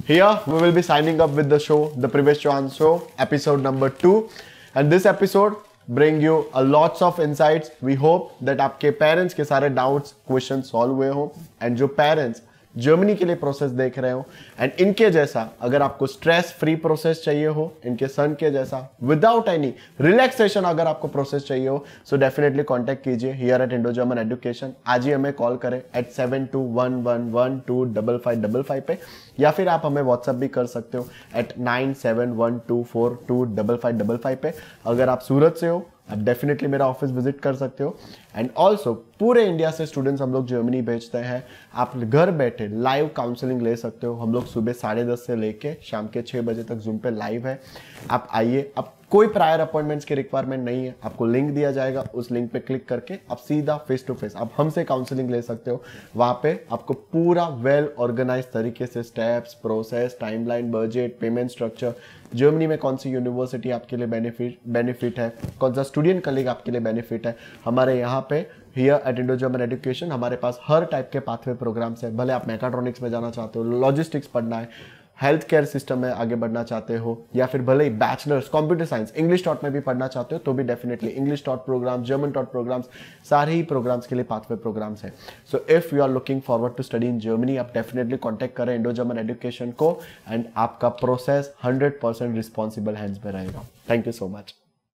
here we will be signing up with the show, the Privesh Chauhan Show, episode number 2, and this episode bring you a lots of insights. We hope that आपके parents के सारे doubts, question solve हुए हो, and जो parents Germany के लिए process देख रहे हो एंड इनके जैसा अगर आपको स्ट्रेस फ्री प्रोसेस चाहिए हो, इनके सन के जैसा विदाउट एनी रिलैक्सेशन अगर आपको प्रोसेस चाहिए हो, सो डेफिनेटली कांटेक्ट कीजिए here eight Indo German education. आज ही हमें कॉल करें एट 7211125555 पे, या फिर आप हमें व्हाट्सएप भी कर सकते हो एट 9712425555 पे। अगर आप सूरत से हो आप डेफिनेटली मेरा ऑफिस विजिट कर सकते हो। एंड ऑल्सो पूरे इंडिया से स्टूडेंट्स हम लोग जर्मनी भेजते हैं, आप घर बैठे लाइव काउंसलिंग ले सकते हो। हम लोग सुबह 10:30 से लेके शाम के 6 बजे तक जूम पे लाइव है, आप आइए। आप कोई प्रायर अपॉइंटमेंट्स की रिक्वायरमेंट नहीं है, आपको लिंक दिया जाएगा, उस लिंक पे क्लिक करके आप सीधा फेस टू फेस आप हमसे काउंसलिंग ले सकते हो। वहां पे आपको पूरा वेल ऑर्गेनाइज तरीके से steps, process, timeline, budget, payment structure, Germany में कौन सी यूनिवर्सिटी आपके लिए बेनिफिट है, कौन सा स्टूडेंट कलीग आपके लिए बेनिफिट है, हमारे यहाँ पे here eight Indo German education हमारे पास हर टाइप के पाथवे प्रोग्राम्स है। भले आप मैकाट्रॉनिक्स में जाना चाहते हो, लॉजिस्टिक्स पढ़ना है, हेल्थ केयर सिस्टम में आगे बढ़ना चाहते हो, या फिर भले ही bachelors computer science English taught में भी पढ़ना चाहते हो तो भी definitely English taught program, German taught programs, सारे ही प्रोग्राम्स के लिए पाथवे प्रोग्राम्स है। So if you are looking forward to study in Germany, आप डेफिनेटली कॉन्टैक्ट करें इंडो जर्मन एजुकेशन को, एंड आपका प्रोसेस 100% रिस्पॉन्सिबल हैंड्स में रहेगा। Thank you so much.